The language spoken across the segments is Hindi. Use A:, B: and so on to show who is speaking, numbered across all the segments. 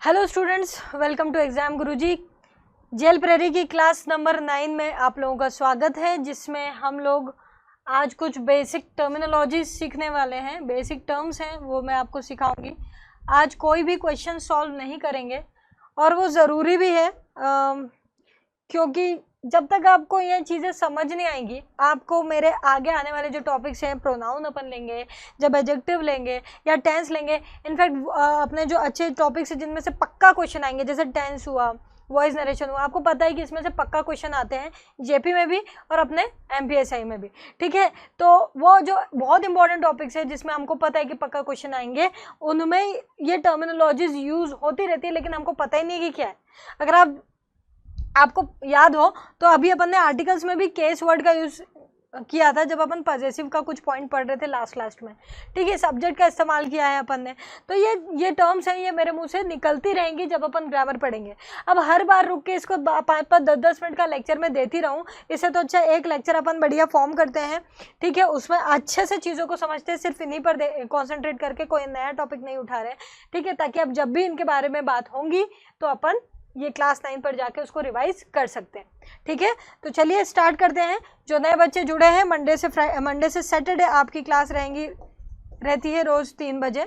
A: Hello students, welcome to exam Guruji. जेल प्रेरी की क्लास नंबर 9 में आप लोगों का स्वागत है, जिसमें हम लोग आज कुछ बेसिक टर्मिनोलॉजी सीखने वाले हैं। बेसिक टर्म्स हैं वो मैं आपको सिखाऊंगी। आज कोई भी क्वेश्चन सॉल्व नहीं करेंगे और वो ज़रूरी भी है क्योंकि जब तक आपको ये चीज़ें समझ नहीं आएंगी, आपको मेरे आगे आने वाले जो टॉपिक्स हैं, प्रोनाउन अपन लेंगे, जब एडजेक्टिव लेंगे या टेंस लेंगे, इनफैक्ट अपने जो अच्छे टॉपिक्स हैं जिनमें से पक्का क्वेश्चन आएंगे, जैसे टेंस हुआ, वॉइस नरेशन हुआ, आपको पता है कि इसमें से पक्का क्वेश्चन आते हैं जेपी में भी और अपने एमपीएसआई में भी। ठीक है, तो वो जो बहुत इंपॉर्टेंट टॉपिक्स है जिसमें हमको पता है कि पक्का क्वेश्चन आएंगे, उनमें ये टर्मिनोलॉजीज यूज होती रहती है, लेकिन हमको पता ही नहीं कि क्या है। अगर आपको याद हो तो अभी अपन ने आर्टिकल्स में भी केस वर्ड का यूज किया था जब अपन पॉजेसिव का कुछ पॉइंट पढ़ रहे थे लास्ट में। ठीक है, सब्जेक्ट का इस्तेमाल किया है अपन ने। तो ये टर्म्स हैं, ये मेरे मुंह से निकलती रहेंगी जब अपन ग्रामर पढ़ेंगे। अब हर बार रुक के इसको 5-5, 10-10 मिनट का लेक्चर में देती रहूं, इससे तो अच्छा एक लेक्चर अपन बढ़िया फॉर्म करते हैं। ठीक है, उसमें अच्छे से चीज़ों को समझते हैं, सिर्फ इन्हीं पर कॉन्सेंट्रेट करके कोई नया टॉपिक नहीं उठा रहे। ठीक है, ताकि अब जब भी इनके बारे में बात होंगी तो अपन ये क्लास 9 पर जाके उसको रिवाइज कर सकते हैं। ठीक है, तो चलिए स्टार्ट करते हैं। जो नए बच्चे जुड़े हैं, मंडे से सैटरडे आपकी क्लास रहती है रोज 3 बजे।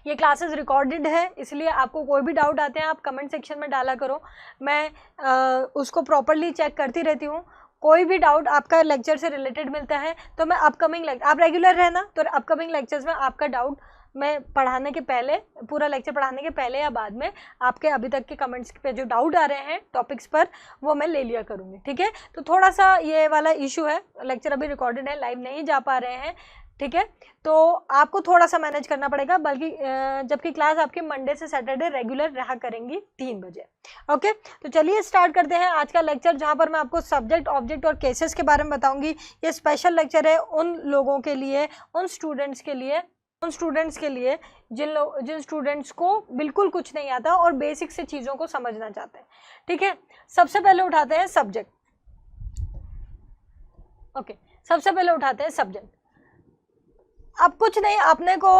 A: ये क्लासेस रिकॉर्डेड है, इसलिए आपको कोई भी डाउट आते हैं आप कमेंट सेक्शन में डाला करो, मैं उसको प्रॉपरली चेक करती रहती हूँ। कोई भी डाउट आपका लेक्चर से रिलेटेड मिलता है तो मैं अपकमिंग आप रेगुलर रहना, तो अपकमिंग लेक्चर्स में आपका डाउट मैं पढ़ाने के पहले, पूरा लेक्चर पढ़ाने के पहले या बाद में, आपके अभी तक के कमेंट्स पे जो डाउट आ रहे हैं टॉपिक्स पर, वो मैं ले लिया करूँगी। ठीक है, तो थोड़ा सा ये वाला इशू है, लेक्चर अभी रिकॉर्डेड है, लाइव नहीं जा पा रहे हैं। ठीक है, तो आपको थोड़ा सा मैनेज करना पड़ेगा, बल्कि जबकि क्लास आपकी मंडे से सैटरडे रेगुलर रहा करेंगी 3 बजे। ओके, तो चलिए स्टार्ट करते हैं आज का लेक्चर, जहाँ पर मैं आपको सब्जेक्ट, ऑब्जेक्ट और केसेस के बारे में बताऊंगी। ये स्पेशल लेक्चर है उन लोगों के लिए, उन स्टूडेंट्स के लिए जिन स्टूडेंट्स को बिल्कुल कुछ नहीं आता और बेसिक से चीज़ों को समझना चाहते हैं। ठीक है, सबसे पहले उठाते हैं सब्जेक्ट। ओके, सबसे पहले उठाते हैं सब्जेक्ट। अब कुछ नहीं, अपने को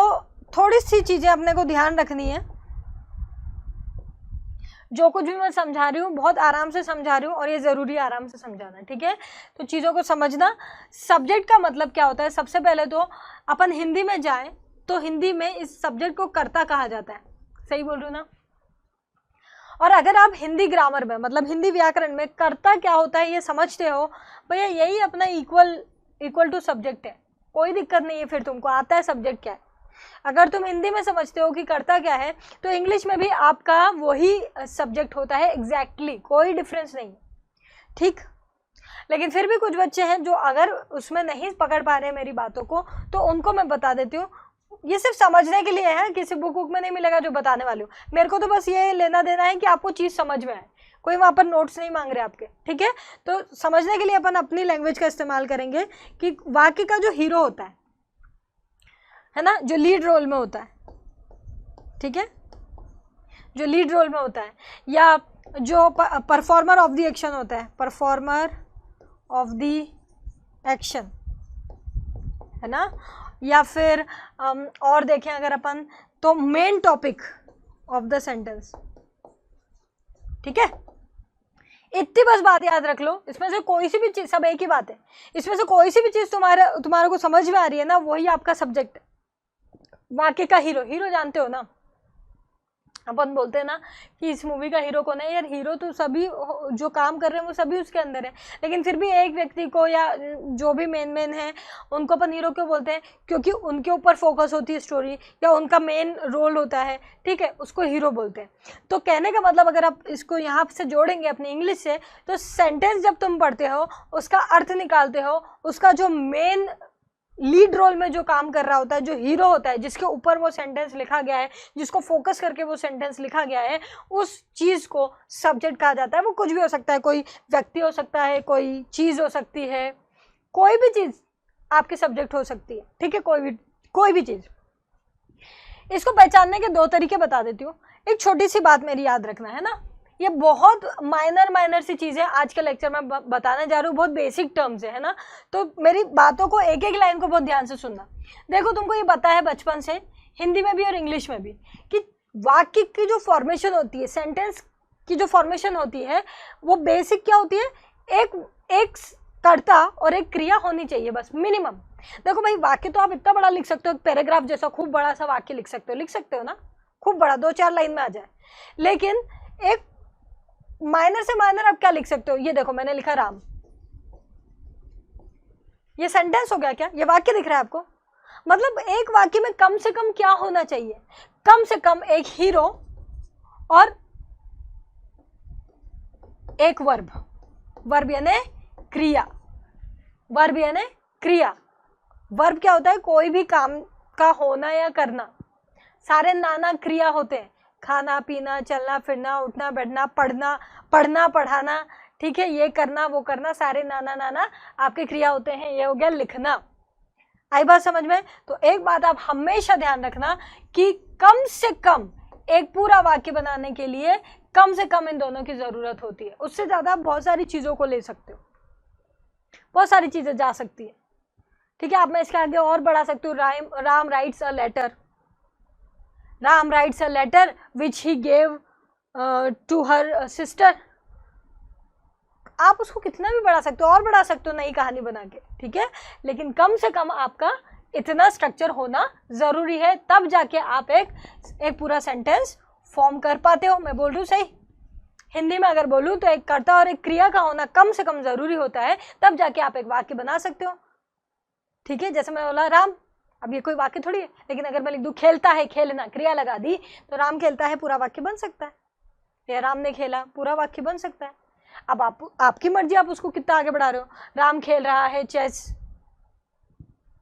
A: थोड़ी सी चीज़ें अपने को ध्यान रखनी है। जो कुछ भी मैं समझा रही हूँ बहुत आराम से समझा रही हूँ, और ये ज़रूरी है आराम से समझाना। ठीक है, तो चीज़ों को समझना। सब्जेक्ट का मतलब क्या होता है? सबसे पहले तो अपन हिंदी में जाएं तो हिंदी में इस सब्जेक्ट को कर्ता कहा जाता है। सही बोल रही हूँ ना? और अगर आप हिंदी ग्रामर में, मतलब हिंदी व्याकरण में कर्ता क्या होता है ये समझते हो, भैया यही अपना इक्वल टू सब्जेक्ट है, कोई दिक्कत नहीं है। फिर तुमको आता है सब्जेक्ट क्या है। अगर तुम हिंदी में समझते हो कि कर्ता क्या है, तो इंग्लिश में भी आपका वही सब्जेक्ट होता है एग्जैक्टली, कोई डिफरेंस नहीं। ठीक, लेकिन फिर भी कुछ बच्चे हैं जो अगर उसमें नहीं पकड़ पा रहे हैं मेरी बातों को, तो उनको मैं बता देती हूँ। ये सिर्फ समझने के लिए है, किसी बुक में नहीं मिलेगा जो बताने वाली हूँ। मेरे को तो बस ये लेना देना है कि आपको चीज़ समझ में आए, कोई वहाँ पर नोट्स नहीं मांग रहे आपके। ठीक है, तो समझने के लिए अपन अपनी लैंग्वेज का इस्तेमाल करेंगे कि वाक्य का जो हीरो होता है ना, जो लीड रोल में होता है। ठीक है, जो लीड रोल में होता है, या जो परफॉर्मर ऑफ द एक्शन होता है, परफॉर्मर ऑफ द एक्शन, है ना, या फिर और देखें अगर अपन तो main topic of the sentence. ठीक है, इतनी बस बात याद रख लो। इसमें से कोई सी भी चीज, सब एक ही बात है, इसमें से कोई सी भी चीज तुम्हारे को समझ में आ रही है ना, वही आपका सब्जेक्ट है। वाक्य का हीरो जानते हो ना, अपन बोलते हैं ना कि इस मूवी का हीरो कौन है। यार हीरो तो सभी जो काम कर रहे हैं वो सभी उसके अंदर है, लेकिन फिर भी एक व्यक्ति को या जो भी मेन है उनको अपन हीरो क्यों बोलते हैं? क्योंकि उनके ऊपर फोकस होती है स्टोरी, या उनका मेन रोल होता है। ठीक है, उसको हीरो बोलते हैं। तो कहने का मतलब, अगर आप इसको यहाँ से जोड़ेंगे अपनी इंग्लिश से, तो सेंटेंस जब तुम पढ़ते हो, उसका अर्थ निकालते हो, उसका जो मेन लीड रोल में जो काम कर रहा होता है, जो हीरो होता है, जिसके ऊपर वो सेंटेंस लिखा गया है, जिसको फोकस करके वो सेंटेंस लिखा गया है, उस चीज़ को सब्जेक्ट कहा जाता है। वो कुछ भी हो सकता है, कोई व्यक्ति हो सकता है, कोई चीज़ हो सकती है, कोई भी चीज़ आपके सब्जेक्ट हो सकती है। ठीक है, कोई भी चीज़। इसको पहचानने के 2 तरीके बता देती हूँ। एक छोटी सी बात मेरी याद रखना है ना, ये बहुत माइनर सी चीज़ें आज के लेक्चर में बताने जा रही हूँ, बहुत बेसिक टर्म्स है ना, तो मेरी बातों को एक एक लाइन को बहुत ध्यान से सुनना। देखो, तुमको ये पता है बचपन से, हिंदी में भी और इंग्लिश में भी, कि वाक्य की जो फॉर्मेशन होती है, सेंटेंस की जो फॉर्मेशन होती है, वो बेसिक क्या होती है, एक कर्ता और एक क्रिया होनी चाहिए बस, मिनिमम। देखो भाई, वाक्य तो आप इतना बड़ा लिख सकते हो, एक पैराग्राफ जैसा खूब बड़ा सा वाक्य लिख सकते हो ना, खूब बड़ा, 2-4 लाइन में आ जाए। लेकिन एक माइनर से माइनर आप क्या लिख सकते हो, ये देखो मैंने लिखा राम, ये सेंटेंस हो गया क्या, ये वाक्य दिख रहा है आपको? मतलब एक वाक्य में कम से कम क्या होना चाहिए, कम से कम एक हीरो और एक वर्ब, वर्ब यानी क्रिया, वर्ब यानी क्रिया। वर्ब क्या होता है, कोई भी काम का होना या करना, सारे नाना क्रिया होते हैं, खाना पीना, चलना फिरना, उठना बैठना, पढ़ना पढ़ाना, ठीक है, ये करना वो करना, सारे नाना आपके क्रिया होते हैं। ये हो गया लिखना। आई बात समझ में? तो एक बात आप हमेशा ध्यान रखना कि कम से कम एक पूरा वाक्य बनाने के लिए कम से कम इन दोनों की जरूरत होती है। उससे ज्यादा आप बहुत सारी चीजों को ले सकते हो, बहुत सारी चीजें जा सकती है, ठीक है। आप मैं इसके आगे और बढ़ा सकती हूँ, Ram writes a letter, Ram writes a letter which he gave to her sister. आप उसको कितना भी बढ़ा सकते हो, और बढ़ा सकते हो नई कहानी बना के, ठीक है। लेकिन कम से कम आपका इतना स्ट्रक्चर होना जरूरी है, तब जाके आप एक पूरा सेंटेंस फॉर्म कर पाते हो। मैं बोल रही हूँ सही? हिंदी में अगर बोलूँ तो एक कर्ता और एक क्रिया का होना कम से कम जरूरी होता है, तब जाके आप एक वाक्य बना सकते हो, ठीक है। जैसे मैं बोला राम, अब ये कोई वाक्य थोड़ी है, लेकिन अगर मैं लिख दूँ खेलता है, खेलना, क्रिया लगा दी, तो राम खेलता है पूरा वाक्य बन सकता है, या राम ने खेला पूरा वाक्य बन सकता है। अब आपकी मर्जी, आप उसको कितना आगे बढ़ा रहे हो। राम खेल रहा है चेस,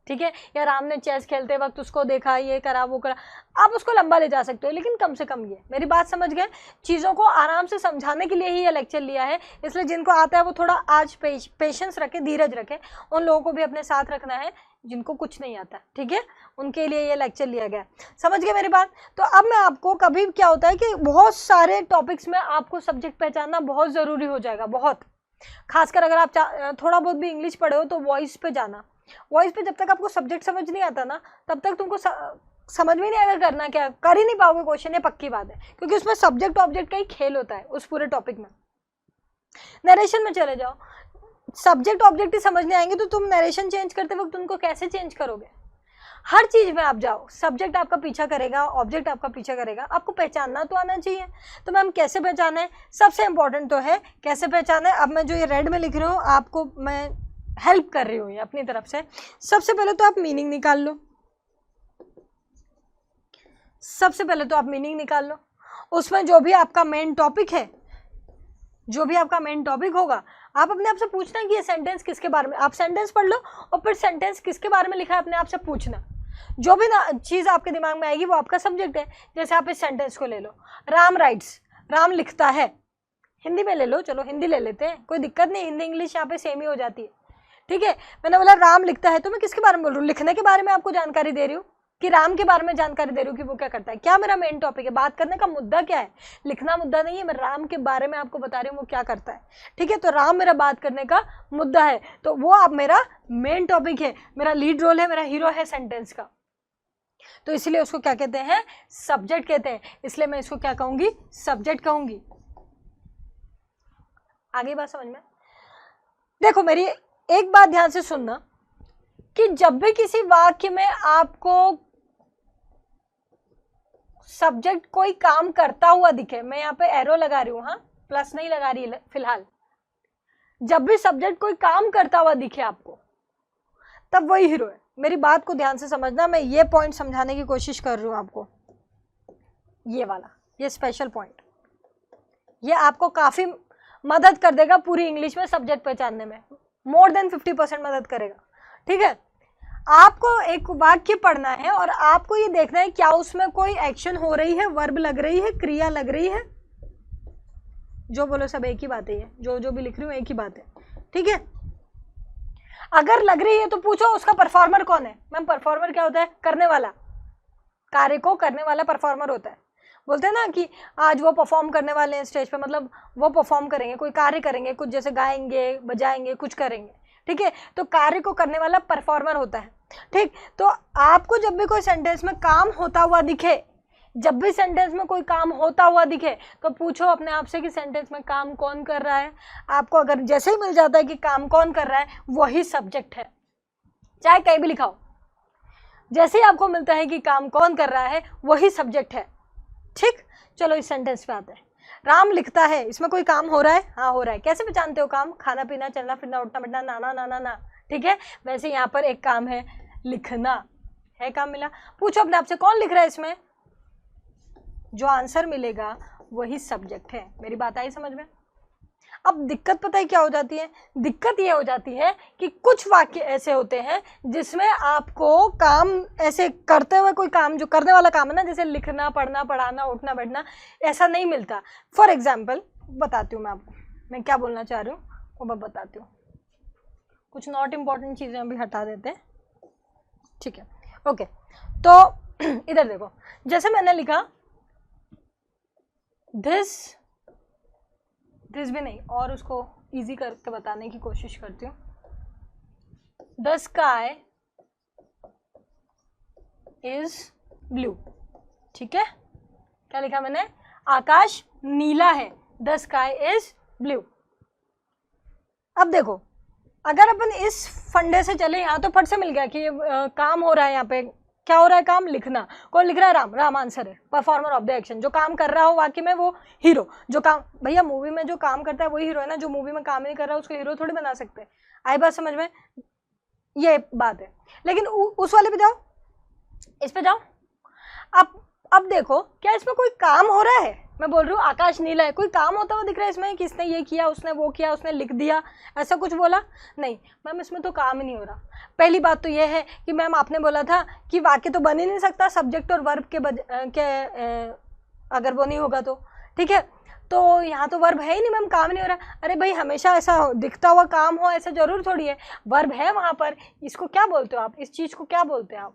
A: ठीक है, या राम ने चेस खेलते वक्त उसको देखा, ये करा वो करा, आप उसको लंबा ले जा सकते हो। लेकिन कम से कम ये, मेरी बात समझ गए? चीज़ों को आराम से समझाने के लिए ही ये लेक्चर लिया है, इसलिए जिनको आता है वो थोड़ा आज पेशेंस रखे, धीरज रखे। उन लोगों को भी अपने साथ रखना है जिनको कुछ नहीं आता, ठीक है, उनके लिए ये लेक्चर लिया गया। समझ गए मेरी बात? तो अब मैं आपको, कभी क्या होता है कि बहुत सारे टॉपिक्स में आपको सब्जेक्ट पहचानना बहुत ज़रूरी हो जाएगा, बहुत, खासकर अगर आप थोड़ा बहुत भी इंग्लिश पढ़े हो तो वॉइस पे जाना। वॉइस पे जब तक आपको सब्जेक्ट समझ नहीं आता ना, तब तक तुमको समझ में नहीं आएगा करना क्या, कर ही नहीं पाओगे क्वेश्चन, ये पक्की बात है, क्योंकि उसमें सब्जेक्ट ऑब्जेक्ट का ही खेल होता है उस पूरे टॉपिक में। नरेशन में चले जाओ, सब्जेक्ट ऑब्जेक्ट ही समझ नहीं आएंगे तो तुम नरेशन चेंज करते वक्त उनको कैसे चेंज करोगे? हर चीज में आप जाओ, सब्जेक्ट आपका पीछा करेगा, ऑब्जेक्ट आपका पीछा करेगा, आपको पहचानना तो आना चाहिए। तो मैम कैसे पहचाना है? सबसे इंपॉर्टेंट तो है कैसे पहचाना है। अब मैं जो ये रेड में लिख रही हूँ, आपको मैं हेल्प कर रही हूँ ये अपनी तरफ से। सबसे पहले तो आप मीनिंग निकाल लो, सबसे पहले तो आप मीनिंग निकाल लो। उसमें जो भी आपका मेन टॉपिक है, जो भी आपका मेन टॉपिक होगा, आप अपने आप से पूछना कि ये सेंटेंस किसके बारे में, आप सेंटेंस पढ़ लो और फिर सेंटेंस किसके बारे में लिखा है अपने आप से पूछना। जो भी चीज़ आपके दिमाग में आएगी वो आपका सब्जेक्ट है। जैसे आप इस सेंटेंस को ले लो, राम राइट्स, राम लिखता है, हिंदी में ले लो, चलो हिंदी ले लेते हैं, कोई दिक्कत नहीं, हिंदी इंग्लिश यहाँ पे सेम ही हो जाती है, ठीक है। मैंने बोला राम लिखता है, तो मैं किसके बारे में बोल रही हूँ? लिखने के बारे में आपको जानकारी दे रही हूँ कि राम के बारे में जानकारी दे रही हूँ कि वो क्या करता है। क्या मेरा मेन टॉपिक है, बात करने का मुद्दा क्या है? लिखना मुद्दा नहीं है, मैं राम के बारे में आपको बता रही हूँ वो क्या करता है, ठीक है। तो राम मेरा बात करने का मुद्दा है, तो वो अब मेरा मेन टॉपिक है, मेरा लीड रोल है, मेरा हीरो है सेंटेंस का, तो इसलिए उसको क्या कहते हैं? सब्जेक्ट कहते हैं। इसलिए मैं इसको क्या कहूंगी? सब्जेक्ट कहूंगी। आगे बात समझ में? देखो मेरी एक बात ध्यान से सुनना कि जब भी किसी वाक्य में आपको सब्जेक्ट कोई काम करता हुआ दिखे, मैं यहाँ पे एरो लगा रही हूँ, हाँ, प्लस नहीं लगा रही फिलहाल, जब भी सब्जेक्ट कोई काम करता हुआ दिखे आपको, तब वही हीरो है। मेरी बात को ध्यान से समझना, मैं ये पॉइंट समझाने की कोशिश कर रही हूँ आपको, ये वाला, ये स्पेशल पॉइंट, ये आपको काफी मदद कर देगा पूरी इंग्लिश में सब्जेक्ट पहचानने में, मोर देन 50% मदद करेगा, ठीक है। आपको एक वाक्य पढ़ना है और आपको ये देखना है क्या उसमें कोई एक्शन हो रही है, वर्ब लग रही है, क्रिया लग रही है, जो बोलो सब एक ही बात है, जो भी लिख रही हूँ एक ही बात है, ठीक है। अगर लग रही है तो पूछो उसका परफॉर्मर कौन है। मैम परफॉर्मर क्या होता है? करने वाला, कार्य को करने वाला परफॉर्मर होता है। बोलते हैं ना कि आज वो परफॉर्म करने वाले हैं स्टेज पे, मतलब वो परफॉर्म करेंगे, कोई कार्य करेंगे, कुछ जैसे गाएंगे, बजाएंगे, कुछ करेंगे, ठीक है। तो कार्य को करने वाला परफॉर्मर होता है, ठीक। तो आपको जब भी कोई सेंटेंस में काम होता हुआ दिखे, जब भी सेंटेंस में कोई काम होता हुआ दिखे तो पूछो अपने आप से कि सेंटेंस में काम कौन कर रहा है। आपको अगर जैसे ही मिल जाता है कि काम कौन कर रहा है वही सब्जेक्ट है, चाहे कहीं भी लिखा हो, जैसे ही आपको मिलता है कि काम कौन कर रहा है वही सब्जेक्ट है। ठीक, चलो इस सेंटेंस पे आते हैं। राम लिखता है, इसमें कोई काम हो रहा है? हाँ हो रहा है। कैसे पहचानते हो काम? खाना पीना, चलना फिरना, उठना बैठना, नाना नाना ना। ठीक है, वैसे यहाँ पर एक काम है लिखना, है काम मिला। पूछो अपने आप से कौन लिख रहा है इसमें? जो आंसर मिलेगा वही सब्जेक्ट है। मेरी बात आई समझ में? अब दिक्कत पता है क्या हो जाती है? दिक्कत ये हो जाती है कि कुछ वाक्य ऐसे होते हैं जिसमें आपको काम ऐसे करते हुए कोई काम जो करने वाला काम है ना, जैसे लिखना, पढ़ना, पढ़ाना, उठना बैठना, ऐसा नहीं मिलता। फॉर एग्जाम्पल बताती हूँ मैं आपको, मैं क्या बोलना चाह रही हूँ वो मैं बताती हूँ। कुछ नॉट इम्पॉर्टेंट चीज़ें अभी हटा देते हैं, ठीक है? ओके, तो इधर देखो, जैसे मैंने लिखा दिस भी नहीं, और उसको इजी करके बताने की कोशिश करती हूँ। द स्काई इज ब्लू, ठीक है? क्या लिखा मैंने? आकाश नीला है, द स्काई इज ब्लू। अब देखो, अगर अपन इस फंडे से चले, यहाँ तो फट से मिल गया कि काम हो रहा है। यहाँ पे क्या हो रहा है? काम लिखना। कौन लिख रहा है? राम। राम आंसर है, परफॉर्मर ऑफ द एक्शन। जो काम कर रहा हो वाकई में वो हीरो। जो काम, भैया मूवी में जो काम करता है वही हीरो है ना। जो मूवी में काम नहीं कर रहा है उसको हीरो थोड़ी बना सकते। आई बात समझ में? ये बात है। लेकिन उस वाले पे जाओ, इस पे जाओ। अब देखो, क्या इसमें कोई काम हो रहा है? मैं बोल रही हूँ आकाश नीला है, कोई काम होता हुआ दिख रहा है इसमें? किसने ये किया, उसने वो किया, उसने लिख दिया, ऐसा कुछ बोला? नहीं मैम, इसमें तो काम ही नहीं हो रहा। पहली बात तो ये है कि मैम आपने बोला था कि वाक्य तो बन ही नहीं सकता सब्जेक्ट और वर्ब के अगर वो नहीं होगा तो, ठीक है? तो यहाँ तो वर्ब है ही नहीं मैम, काम नहीं हो रहा। अरे भाई, हमेशा ऐसा दिखता हुआ काम हो ऐसा जरूर थोड़ी है। वर्ब है वहाँ पर, इसको क्या बोलते हो आप? इस चीज़ को क्या बोलते हैं आप?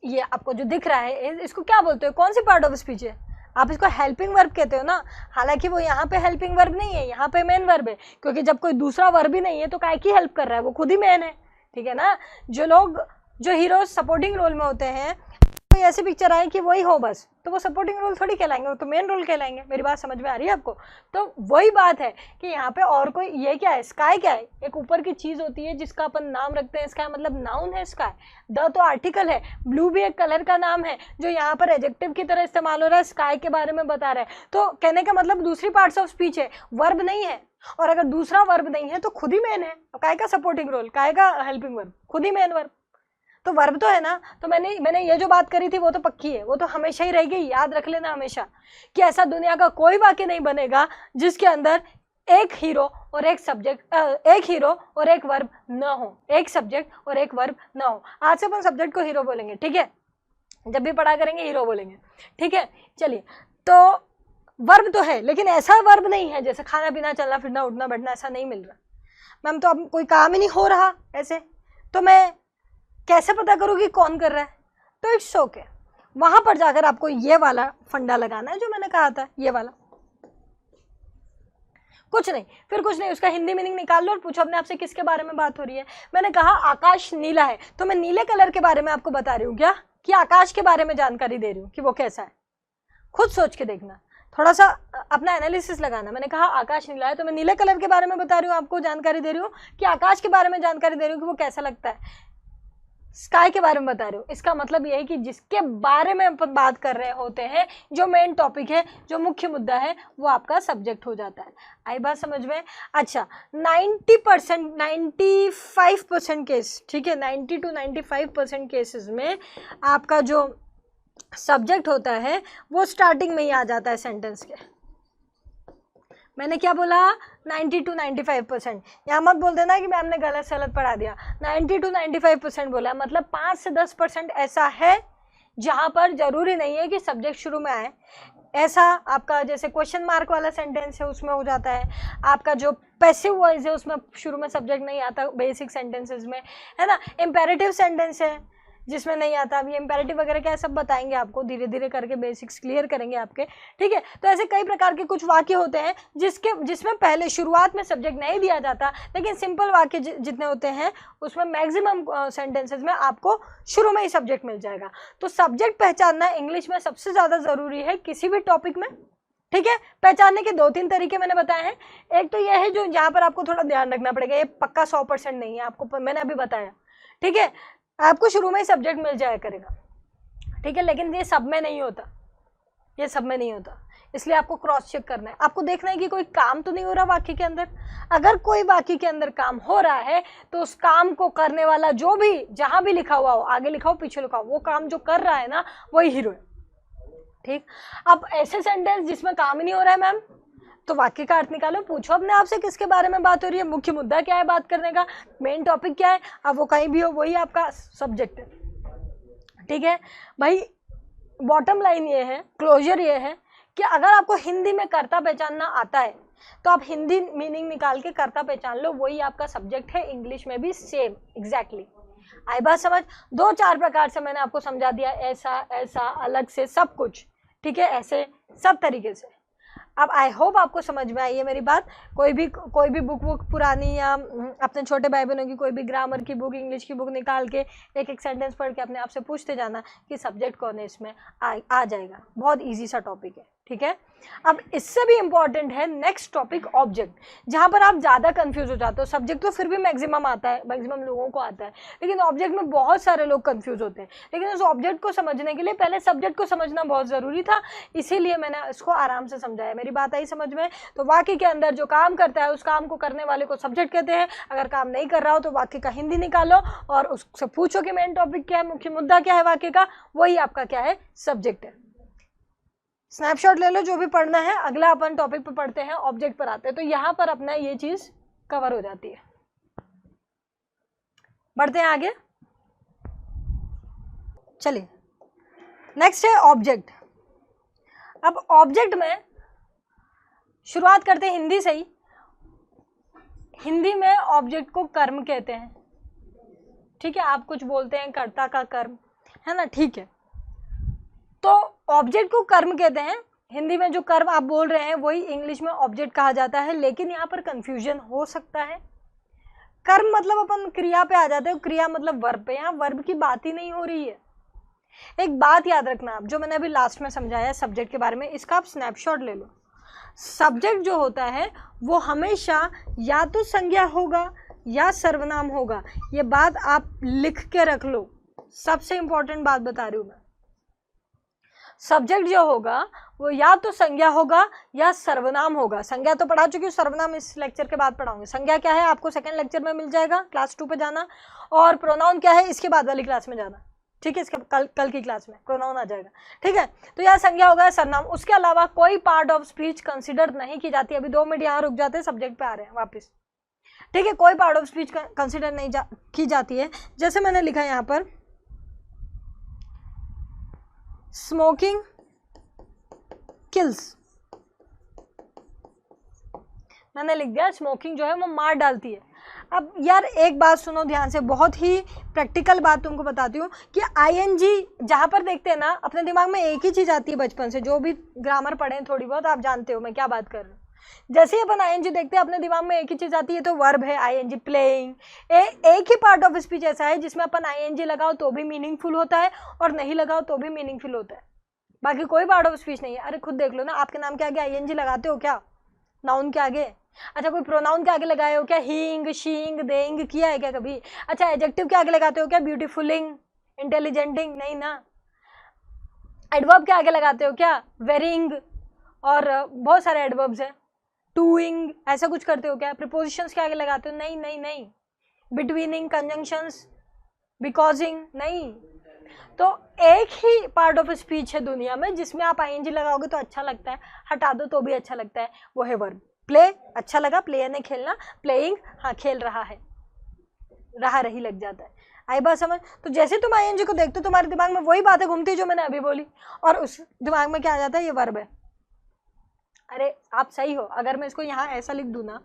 A: ये आपको जो दिख रहा है इसको क्या बोलते हो? कौन सी पार्ट ऑफ स्पीच है? आप इसको हेल्पिंग वर्ब कहते हो ना। हालांकि वो यहाँ पे हेल्पिंग वर्ब नहीं है, यहाँ पे मेन वर्ब है, क्योंकि जब कोई दूसरा वर्ब ही नहीं है तो काय की हेल्प कर रहा है? वो खुद ही मेन है, ठीक है ना? जो हीरो सपोर्टिंग रोल में होते हैं, कोई ऐसी पिक्चर आए कि वही हो बस, तो वो सपोर्टिंग रोल थोड़ी कहलाएंगे, वो तो मेन रोल कहलाएंगे। मेरी बात समझ में आ रही है आपको? तो वही बात है कि यहाँ पे और कोई, ये क्या है? स्काई क्या है? एक ऊपर की चीज होती है जिसका अपन नाम रखते हैं। स्काई मतलब नाउन है स्काई। द तो आर्टिकल है, ब्लू भी एक कलर का नाम है जो यहाँ पर एडजेक्टिव की तरह इस्तेमाल हो रहा है, स्काई के बारे में बता रहा है। तो कहने का मतलब दूसरी पार्ट्स ऑफ स्पीच है, वर्ब नहीं है। और अगर दूसरा वर्ब नहीं है तो खुद ही मेन है। काय का सपोर्टिंग रोल, काय का हेल्पिंग वर्ब? खुद ही मेन वर्ब। तो वर्ब तो है ना। तो मैंने ये जो बात करी थी वो तो पक्की है, वो तो हमेशा ही रहेगी। याद रख लेना हमेशा कि ऐसा दुनिया का कोई वाक्य नहीं बनेगा जिसके अंदर एक हीरो और एक सब्जेक्ट, एक हीरो और एक वर्ब न हो, एक सब्जेक्ट और एक वर्ब न हो। आज से अपन सब्जेक्ट को हीरो बोलेंगे, ठीक है? जब भी पढ़ा करेंगे हीरो बोलेंगे, ठीक है? चलिए, तो वर्ब तो है लेकिन ऐसा वर्ब नहीं है जैसे खाना पीना, चलना फिरना, उठना बैठना, ऐसा नहीं मिल रहा। मैम तो अब कोई काम ही नहीं हो रहा ऐसे, तो मैं कैसे पता करूँ कि कौन कर रहा है? तो इट्स ओके, वहां पर जाकर आपको ये वाला फंडा लगाना है जो मैंने कहा था, ये वाला। कुछ नहीं, फिर कुछ नहीं, उसका हिंदी मीनिंग निकाल लो और पूछो अपने आप से किसके बारे में बात हो रही है। मैंने कहा आकाश नीला है, तो मैं नीले कलर के बारे में आपको बता रही हूँ क्या, कि आकाश के बारे में जानकारी दे रही हूँ कि वो कैसा है? खुद सोच के देखना, थोड़ा सा अपना एनालिसिस लगाना। मैंने कहा आकाश नीला है, तो मैं नीले कलर के बारे में बता रही हूँ, आपको जानकारी दे रही हूँ कि आकाश के बारे में जानकारी दे रही हूँ कि वो कैसा लगता है। स्काई के बारे में बता रहे हो, इसका मतलब ये है कि जिसके बारे में अपन बात कर रहे होते हैं, जो मेन टॉपिक है, जो मुख्य मुद्दा है, वो आपका सब्जेक्ट हो जाता है। आई बात समझ में? अच्छा, 90%, 95% केस, ठीक है, 90 to 95% केसेस में आपका जो सब्जेक्ट होता है वो स्टार्टिंग में ही आ जाता है सेंटेंस के। मैंने क्या बोला? 90 to 95%। यहाँ मत बोल देना कि मैम ने गलत सलत पढ़ा दिया। 90 to 95% बोला, मतलब 5 से 10% ऐसा है जहाँ पर जरूरी नहीं है कि सब्जेक्ट शुरू में आए। ऐसा आपका जैसे क्वेश्चन मार्क वाला सेंटेंस है उसमें हो जाता है, आपका जो पैसिव वॉइस है उसमें शुरू में सब्जेक्ट नहीं आता बेसिक सेंटेंसेस में, है ना। इम्पेरेटिव सेंटेंस है जिसमें नहीं आता। अभी इम्पेरेटिव वगैरह क्या है सब बताएंगे आपको, धीरे धीरे करके बेसिक्स क्लियर करेंगे आपके, ठीक है। तो ऐसे कई प्रकार के कुछ वाक्य होते हैं जिसमें पहले शुरुआत में सब्जेक्ट नहीं दिया जाता, लेकिन सिंपल वाक्य जितने होते हैं उसमें मैक्सिमम सेंटेंसेज में आपको शुरू में ही सब्जेक्ट मिल जाएगा। तो सब्जेक्ट पहचानना इंग्लिश में सबसे ज़्यादा ज़रूरी है किसी भी टॉपिक में, ठीक है। पहचानने के 2-3 तरीके मैंने बताए हैं। एक तो यह है जो यहाँ पर आपको थोड़ा ध्यान रखना पड़ेगा, ये पक्का 100% नहीं है आपको, मैंने अभी बताया, ठीक है। आपको शुरू में ही सब्जेक्ट मिल जाया करेगा, ठीक है, लेकिन ये सब में नहीं होता, ये सब में नहीं होता, इसलिए आपको क्रॉस चेक करना है। आपको देखना है कि कोई काम तो नहीं हो रहा वाक्य के अंदर। अगर कोई वाक्य के अंदर काम हो रहा है तो उस काम को करने वाला जो भी जहां भी लिखा हुआ हो, आगे लिखा हो पीछे लिखा हो, वो काम जो कर रहा है ना वही हीरो है, ठीक। अब ऐसे सेंटेंस जिसमें काम ही नहीं हो रहा है मैम, तो वाक्य का अर्थ निकालो, पूछो अपने आप से किसके बारे में बात हो रही है, मुख्य मुद्दा क्या है बात करने का, मेन टॉपिक क्या है। अब वो कहीं भी हो वही आपका सब्जेक्ट है, ठीक है भाई। बॉटम लाइन ये है, क्लोजर ये है कि अगर आपको हिंदी में कर्ता पहचानना आता है तो आप हिंदी मीनिंग निकाल के कर्ता पहचान लो, वही आपका सब्जेक्ट है। इंग्लिश में भी सेम एग्जैक्टली। आई बात समझ? 2-4 प्रकार से मैंने आपको समझा दिया, ऐसा ऐसा अलग से सब कुछ, ठीक है, ऐसे सब तरीके से। अब आई होप आपको समझ में आई है मेरी बात। कोई भी बुक पुरानी या अपने छोटे भाई बहनों की कोई भी ग्रामर की बुक, इंग्लिश की बुक निकाल के एक एक सेंटेंस पढ़ के अपने आप से पूछते जाना कि सब्जेक्ट कौन है, इसमें आ जाएगा। बहुत इजी सा टॉपिक है, ठीक है। अब इससे भी इम्पॉर्टेंट है नेक्स्ट टॉपिक ऑब्जेक्ट, जहाँ पर आप ज़्यादा कंफ्यूज हो जाते हो। सब्जेक्ट तो फिर भी मैक्सिमम आता है, मैक्सिमम लोगों को आता है, लेकिन ऑब्जेक्ट में बहुत सारे लोग कंफ्यूज होते हैं। लेकिन उस ऑब्जेक्ट को समझने के लिए पहले सब्जेक्ट को समझना बहुत ज़रूरी था, इसीलिए मैंने इसको आराम से समझाया। मेरी बात आई समझ में? तो वाक्य के अंदर जो काम करता है उस काम को करने वाले को सब्जेक्ट कहते हैं। अगर काम नहीं कर रहा हो तो वाक्य का हिंदी निकालो और उससे पूछो कि मेन टॉपिक क्या है, मुख्य मुद्दा क्या है वाक्य का, वही आपका क्या है, सब्जेक्ट है। स्नैपशॉट ले लो जो भी पढ़ना है। अगला अपन टॉपिक पे पढ़ते हैं, ऑब्जेक्ट पर आते हैं। तो यहां पर अपना ये चीज कवर हो जाती है। बढ़ते हैं आगे, चलिए नेक्स्ट है ऑब्जेक्ट। अब ऑब्जेक्ट में शुरुआत करते हैं हिंदी से ही। हिंदी में ऑब्जेक्ट को कर्म कहते हैं, ठीक है। आप कुछ बोलते हैं कर्ता का कर्म, है ना, ठीक है। तो ऑब्जेक्ट को कर्म कहते हैं। हिंदी में जो कर्म आप बोल रहे हैं वही इंग्लिश में ऑब्जेक्ट कहा जाता है, लेकिन यहाँ पर कंफ्यूजन हो सकता है। कर्म मतलब अपन क्रिया पे आ जाते हैं, क्रिया मतलब वर्ब पे, यहाँ वर्ब की बात ही नहीं हो रही है। एक बात याद रखना आप, जो मैंने अभी लास्ट में समझाया सब्जेक्ट के बारे में, इसका आप स्नैपशॉट ले लो। सब्जेक्ट जो होता है वो हमेशा या तो संज्ञा होगा या सर्वनाम होगा। ये बात आप लिख के रख लो, सबसे इंपॉर्टेंट बात बता रही हूं मैं। सब्जेक्ट जो होगा वो या तो संज्ञा होगा या सर्वनाम होगा। संज्ञा तो पढ़ा चुकी हूँ, सर्वनाम इस लेक्चर के बाद पढ़ाऊंगी। संज्ञा क्या है आपको सेकंड लेक्चर में मिल जाएगा, क्लास 2 पे जाना। और प्रोनाउन क्या है इसके बाद वाली क्लास में जाना, ठीक है। इसके कल की क्लास में प्रोनाउन आ जाएगा, ठीक है। तो यह संज्ञा होगा या सर्वनाम। उसके अलावा कोई पार्ट ऑफ स्पीच कंसिडर नहीं की जाती। अभी 2 मिनट यहाँ रुक जाते हैं, सब्जेक्ट पे आ रहे हैं वापस, ठीक है। कोई पार्ट ऑफ स्पीच कंसिडर नहीं की जाती है। जैसे मैंने लिखा है यहाँ पर, स्मोकिंग किल्स, मैंने लिख दिया स्मोकिंग जो है वो मार डालती है। अब यार एक बात सुनो ध्यान से, बहुत ही प्रैक्टिकल बात तुमको बताती हूँ कि आईएनजी जहाँ पर देखते हैं ना, अपने दिमाग में एक ही चीज़ आती है बचपन से। जो भी ग्रामर पढ़े हैं थोड़ी बहुत, आप जानते हो मैं क्या बात कर रही हूँ। जैसे ही अपन आईएनजी देखते हैं अपने दिमाग में एक ही चीज़ आती है, तो वर्ब है आईएनजी, प्लेइंग। एक ही पार्ट ऑफ स्पीच ऐसा है जिसमें अपन आईएनजी लगाओ तो भी मीनिंगफुल होता है और नहीं लगाओ तो भी मीनिंगफुल होता है। बाकी कोई पार्ट ऑफ स्पीच नहीं है। अरे खुद देख लो ना, आपके नाम के आगे आईएनजी लगाते हो क्या, नाउन के आगे? अच्छा, कोई प्रोनाउन के आगे लगाए हो क्या, हीइंग, शीइंग, देइंग किया है क्या कभी? अच्छा, एडजेक्टिव के आगे लगाते हो क्या, ब्यूटीफुलिंग, इंटेलिजेंटिंग? नहीं ना। एडवर्ब के आगे लगाते हो क्या, वेरिंग, और बहुत सारे एडवर्ब्स हैं, टूइंग, ऐसा कुछ करते हो क्या? प्रीपोजिशंस के आगे लगाते हो? नहीं नहीं नहीं। बिटवीनिंग, कंजंक्शंस, बिकॉजिंग, नहीं। तो एक ही पार्ट ऑफ स्पीच है दुनिया में जिसमें आप आईएनजी लगाओगे तो अच्छा लगता है, हटा दो तो भी अच्छा लगता है, वो है वर्ब। प्ले अच्छा लगा, प्लेयर ने खेलना, प्लेइंग हाँ खेल रहा है, रहा रही लग जाता है। आई बात समझ? तो जैसे तुम आईएनजी को देखते हो तुम्हारे दिमाग में वही बातें घूमती है जो मैंने अभी बोली, और उस दिमाग में क्या आ जाता है, ये वर्ब है। अरे आप सही हो, अगर मैं इसको यहाँ ऐसा लिख दूँ ना,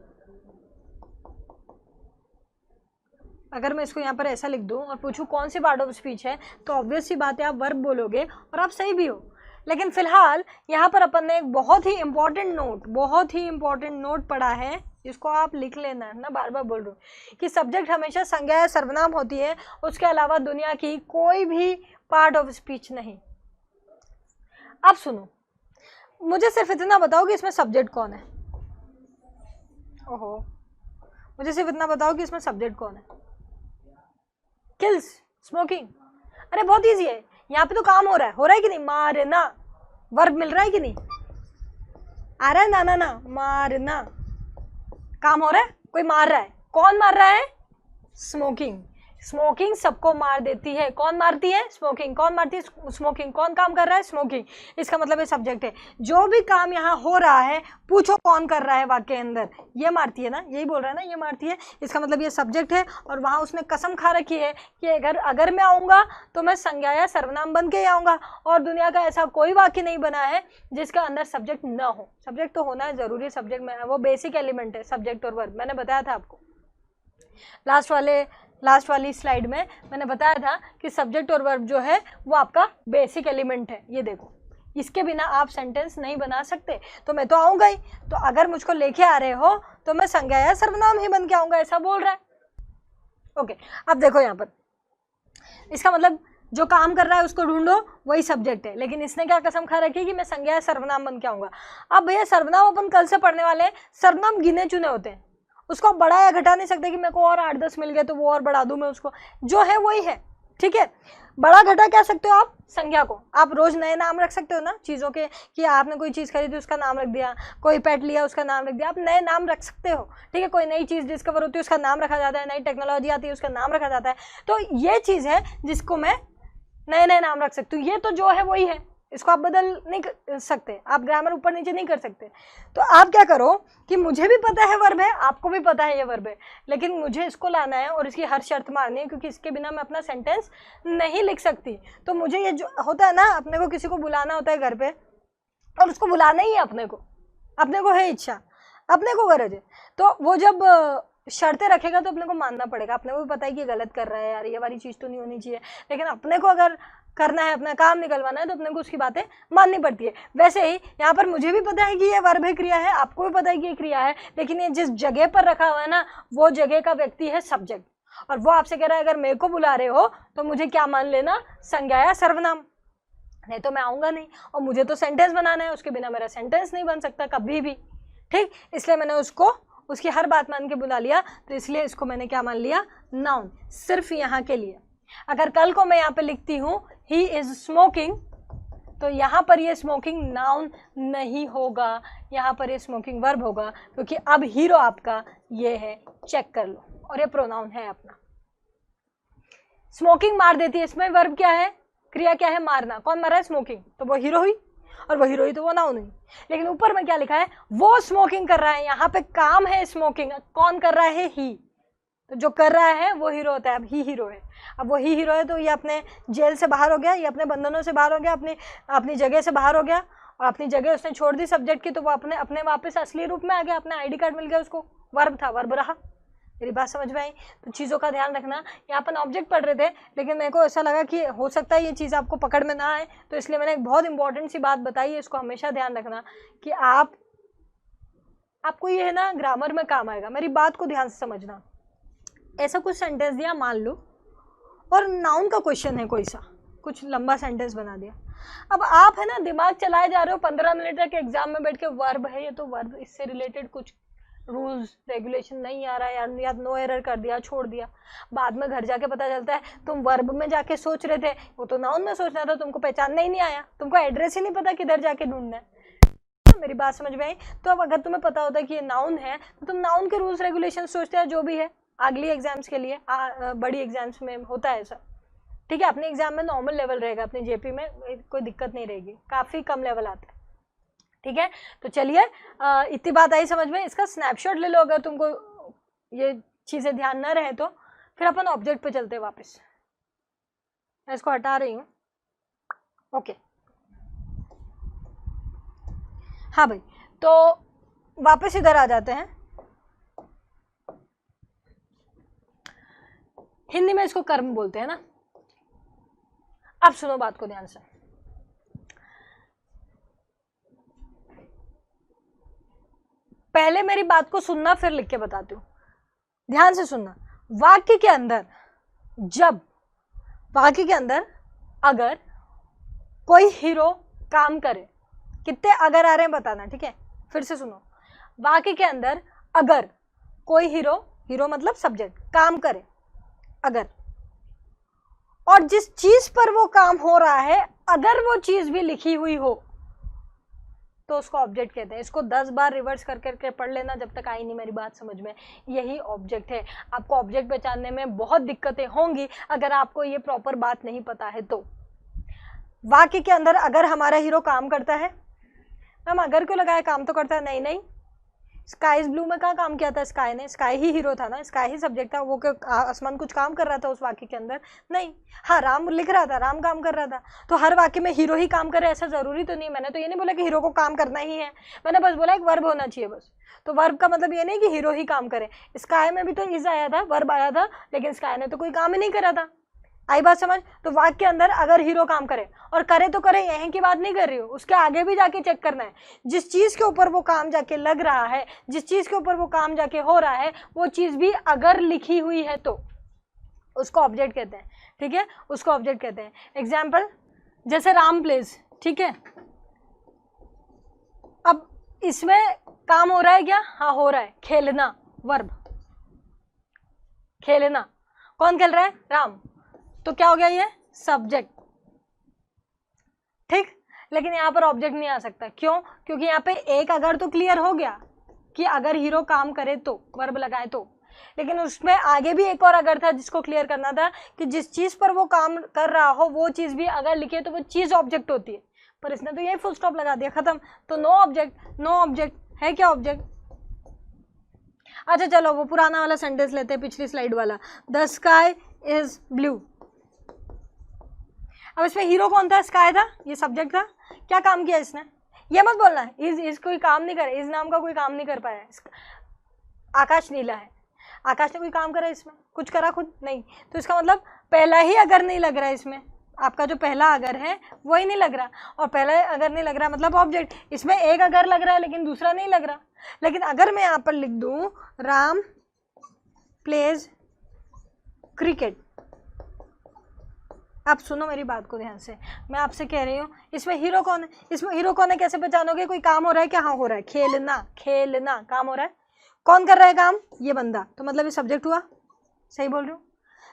A: अगर मैं इसको यहाँ पर ऐसा लिख दूँ और पूछूँ कौन सी पार्ट ऑफ स्पीच है, तो ऑब्वियस सी बात है आप वर्ब बोलोगे और आप सही भी हो। लेकिन फिलहाल यहाँ पर अपन ने एक बहुत ही इंपॉर्टेंट नोट पढ़ा है, जिसको आप लिख लेना है ना, बार बार बोल रहा हूँ कि सब्जेक्ट हमेशा संज्ञा या सर्वनाम होती है, उसके अलावा दुनिया की कोई भी पार्ट ऑफ स्पीच नहीं। अब सुनो, मुझे सिर्फ इतना बताओ कि इसमें सब्जेक्ट कौन है। ओहो, मुझे सिर्फ इतना बताओ कि इसमें सब्जेक्ट कौन है। Kills, smoking. अरे बहुत इजी है, यहाँ पे तो काम हो रहा है कि नहीं, मारना, वर्ब मिल रहा है कि नहीं, आ रहा है ना ना ना, मारना, काम हो रहा है, कोई मार रहा है, कौन मार रहा है, स्मोकिंग। स्मोकिंग सबको मार देती है, कौन मारती है, स्मोकिंग। कौन मारती है, स्मोकिंग। कौन काम कर रहा है, स्मोकिंग। इसका मतलब ये सब्जेक्ट है, जो भी काम यहाँ हो रहा है पूछो कौन कर रहा है वाक्य के अंदर, ये मारती है ना, यही बोल रहा है ना, ये मारती है, इसका मतलब ये सब्जेक्ट है। और वहाँ उसने कसम खा रखी है कि अगर मैं आऊँगा तो मैं संज्ञा या सर्वनाम बन के ही आऊँगा, और दुनिया का ऐसा कोई वाक्य नहीं बना है जिसके अंदर सब्जेक्ट ना हो। सब्जेक्ट तो होना है जरूरी, सब्जेक्ट में वो बेसिक एलिमेंट है, सब्जेक्ट और वर्ब। मैंने बताया था आपको लास्ट वाली स्लाइड में, मैंने बताया था कि सब्जेक्ट और वर्ब जो है वो आपका बेसिक एलिमेंट है। ये देखो, इसके बिना आप सेंटेंस नहीं बना सकते। तो मैं तो आऊँगा ही, तो अगर मुझको लेके आ रहे हो तो मैं संज्ञा या सर्वनाम ही बन के आऊँगा, ऐसा बोल रहा है। ओके, अब देखो यहाँ पर, इसका मतलब जो काम कर रहा है उसको ढूंढो, वही सब्जेक्ट है। लेकिन इसने क्या कसम खा रखी है कि मैं संज्ञा या सर्वनाम बन के आऊँगा। अब भैया सर्वनाम अपन कल से पढ़ने वाले हैं, सर्वनाम गिने चुने होते हैं, उसको बढ़ा या घटा नहीं सकते कि मेरे को और 8-10 मिल गए तो वो और बढ़ा दूं मैं उसको, जो है वही है, ठीक है। बड़ा घटा कह सकते हो आप संज्ञा को, आप रोज नए नाम रख सकते हो ना चीज़ों के, कि आपने कोई चीज़ खरीदी उसका नाम रख दिया, कोई पेट लिया उसका नाम रख दिया, आप नए नाम रख सकते हो, ठीक है। कोई नई चीज़ डिस्कवर होती है उसका नाम रखा जाता है, नई टेक्नोलॉजी आती है उसका नाम रखा जाता है। तो ये चीज़ है जिसको मैं नए नए नाम रख सकती हूँ। ये तो जो है वही है, इसको आप बदल नहीं कर सकते, आप ग्रामर ऊपर नीचे नहीं कर सकते। तो आप क्या करो कि मुझे भी पता है वर्ब है, आपको भी पता है ये वर्ब है, लेकिन मुझे इसको लाना है और इसकी हर शर्त मारनी है, क्योंकि इसके बिना मैं अपना सेंटेंस नहीं लिख सकती। तो मुझे ये जो होता है ना, अपने को किसी को बुलाना होता है घर पे, और उसको बुलाना ही है अपने को है इच्छा, अपने को गरज है, तो वो जब शर्तें रखेगा तो अपने को मानना पड़ेगा। अपने को भी पता है कि ये गलत कर रहा है यार, ये वाली चीज़ तो नहीं होनी चाहिए, लेकिन अपने को अगर करना है, अपना काम निकलवाना है, तो अपने को उसकी बातें माननी पड़ती है। वैसे ही यहाँ पर मुझे भी पता है कि ये वर्ब है, क्रिया है, आपको भी पता है कि ये क्रिया है, लेकिन ये जिस जगह पर रखा हुआ है ना, वो जगह का व्यक्ति है सब्जेक्ट। और वो आपसे कह रहा है अगर मेरे को बुला रहे हो तो मुझे क्या मान लेना, संज्ञा या सर्वनाम, नहीं तो मैं आऊँगा नहीं। और मुझे तो सेंटेंस बनाना है, उसके बिना मेरा सेंटेंस नहीं बन सकता कभी भी, ठीक। इसलिए मैंने उसको उसकी हर बात मान के बुला लिया, तो इसलिए इसको मैंने क्या मान लिया, नाउन, सिर्फ यहाँ के लिए। अगर कल को मैं यहाँ पे लिखती हूँ ही इज स्मोकिंग, तो यहाँ पर ये स्मोकिंग नाउन नहीं होगा, यहाँ पर ये स्मोकिंग वर्ब होगा, क्योंकि अब हीरो आपका ये है, चेक कर लो, और ये प्रोनाउन है अपना। स्मोकिंग मार देती है, इसमें वर्ब क्या है, क्रिया क्या है, मारना। कौन मार रहा है, स्मोकिंग, तो वो हीरो हुई, और वो हीरो ही तो वो नाउन हुई। लेकिन ऊपर में क्या लिखा है, वो स्मोकिंग कर रहा है, यहाँ पे काम है स्मोकिंग, कौन कर रहा है, ही, तो जो कर रहा है वो हीरो होता है। अब ही हीरो है, अब वो ही हीरो है, तो ये अपने जेल से बाहर हो गया, ये अपने बंधनों से बाहर हो गया, अपनी जगह से बाहर हो गया, और अपनी जगह उसने छोड़ दी सब्जेक्ट की, तो वो अपने वापस असली रूप में आ गया, अपना आईडी कार्ड मिल गया उसको, वर्ब था, वर्ब रहा। मेरी बात समझ में आई? तो चीज़ों का ध्यान रखना। यहाँ अपन ऑब्जेक्ट पढ़ रहे थे, लेकिन मेरे को ऐसा लगा कि हो सकता है ये चीज़ आपको पकड़ में ना आए, तो इसलिए मैंने एक बहुत इंपॉर्टेंट सी बात बताई है, इसको हमेशा ध्यान रखना कि आपको ये है ना ग्रामर में काम आएगा। मेरी बात को ध्यान से समझना। ऐसा कुछ सेंटेंस दिया मान लो, और नाउन का क्वेश्चन है, कोई सा कुछ लंबा सेंटेंस बना दिया, अब आप है ना दिमाग चलाए जा रहे हो 15 मिनट तक एग्जाम में बैठ के, वर्ब है ये तो वर्ब, इससे रिलेटेड कुछ रूल्स रेगुलेशन नहीं आ रहा है यार, नो एरर कर दिया, छोड़ दिया। बाद में घर जाके पता चलता है तुम वर्ब में जाके सोच रहे थे, वो तो नाउन में सोचना था, तुमको पहचानना ही नहीं आया, तुमको एड्रेस ही नहीं पता किधर जाके ढूंढना है। मेरी बात समझ में आई? तो अब अगर तुम्हें पता होता है कि ये नाउन है, तो तुम नाउन के रूल्स रेगुलेशन सोचते हो, जो भी है अगली एग्जाम्स के लिए, बड़ी एग्जाम्स में होता है ऐसा, ठीक है। अपने एग्जाम में नॉर्मल लेवल रहेगा, अपने जेपी में कोई दिक्कत नहीं रहेगी, काफ़ी कम लेवल आता है, ठीक है। तो चलिए इतनी बात आई समझ में, इसका स्नैपशॉट ले लो अगर तुमको ये चीज़ें ध्यान न रहे तो। फिर अपन ऑब्जेक्ट पे चलते हैं वापस, मैं इसको हटा रही हूँ, ओके। हाँ भाई, तो वापस इधर आ जाते हैं। हिंदी में इसको कर्म बोलते हैं ना। अब सुनो बात को ध्यान से, पहले मेरी बात को सुनना फिर लिख के बताती हूं, ध्यान से सुनना। वाक्य के अंदर अगर कोई हीरो काम करे, कितने अगर आ रहे हैं बताना, ठीक है? फिर से सुनो, वाक्य के अंदर अगर कोई हीरो मतलब सब्जेक्ट काम करे अगर, और जिस चीज पर वो काम हो रहा है अगर वो चीज भी लिखी हुई हो तो उसको ऑब्जेक्ट कहते हैं। इसको 10 बार रिवर्स कर करके पढ़ लेना जब तक आई नहीं मेरी बात समझ में। यही ऑब्जेक्ट है। आपको ऑब्जेक्ट पहचानने में बहुत दिक्कतें होंगी अगर आपको ये प्रॉपर बात नहीं पता है तो। वाक्य के अंदर अगर हमारा हीरो काम करता है, मैम अगर क्यों लगाया, काम तो करता है। नहीं, स्काई इज ब्लू में कहाँ काम किया था स्काई ने? स्काई ही हीरो था ना, स्काई ही सब्जेक्ट था। वो आसमान कुछ काम कर रहा था उस वाक्य के अंदर? नहीं। हाँ, राम लिख रहा था, राम काम कर रहा था। तो हर वाक्य में हीरो ही काम करे ऐसा जरूरी तो नहीं। मैंने तो ये नहीं बोला कि हीरो को काम करना ही है, मैंने बस बोला एक वर्ब होना चाहिए बस। तो वर्ब का मतलब ये नहीं कि हीरो ही काम करे। स्काई में भी तो इज आया था, वर्ब आया था, लेकिन स्काई ने तो कोई काम ही नहीं करा था। आई बात समझ? तो वाक्य के अंदर अगर हीरो काम करे, और करे तो करे, यहीं की बात नहीं कर रही हूँ, उसके आगे भी जाके चेक करना है। जिस चीज के ऊपर वो काम जाके लग रहा है, जिस चीज के ऊपर वो काम जाके हो रहा है, वो चीज भी अगर लिखी हुई है तो उसको ऑब्जेक्ट कहते हैं। ठीक है, उसको ऑब्जेक्ट कहते हैं। एग्जाम्पल जैसे राम प्लेज, ठीक है। अब इसमें काम हो रहा है क्या? हाँ हो रहा है, खेलना, वर्ब खेलना। कौन खेल रहा है? राम। तो क्या हो गया ये? सब्जेक्ट। ठीक, लेकिन यहाँ पर ऑब्जेक्ट नहीं आ सकता। क्यों? क्योंकि यहाँ पे एक अगर तो क्लियर हो गया कि अगर हीरो काम करे तो, वर्ब लगाए तो, लेकिन उसमें आगे भी एक और अगर था जिसको क्लियर करना था कि जिस चीज पर वो काम कर रहा हो वो चीज भी अगर लिखे तो वो चीज ऑब्जेक्ट होती है। पर इसने तो यही फुल स्टॉप लगा दिया, खत्म। तो नो ऑब्जेक्ट। नो ऑब्जेक्ट है क्या ऑब्जेक्ट? अच्छा चलो वो पुराना वाला सेंटेंस लेते हैं, पिछली स्लाइड वाला, द स्काई इज ब्लू। अब इसमें हीरो कौन था? स्काई था, ये सब्जेक्ट था। क्या काम किया इसने? ये मत बोलना है इज कोई काम नहीं करे, इस नाम का कोई काम नहीं कर पाया। आकाश नीला है, आकाश ने कोई काम करा इसमें? कुछ करा खुद? नहीं। तो इसका मतलब पहला ही अगर नहीं लग रहा है इसमें, आपका जो पहला अगर है वो ही नहीं लग रहा, और पहला अगर नहीं लग रहा मतलब ऑब्जेक्ट। इसमें एक अगर लग रहा है लेकिन दूसरा नहीं लग रहा। लेकिन अगर मैं यहाँ पर लिख दूं राम प्लेज क्रिकेट, आप सुनो मेरी बात को ध्यान से, मैं आपसे कह रही हूँ इसमें हीरो कौन है? इसमें हीरो कौन है कैसे पहचानोगे? कोई काम हो रहा है क्या? हाँ हो रहा है, खेलना, खेलना काम हो रहा है। कौन कर रहा है काम? ये बंदा। तो मतलब ये सब्जेक्ट हुआ। सही बोल रही हूँ?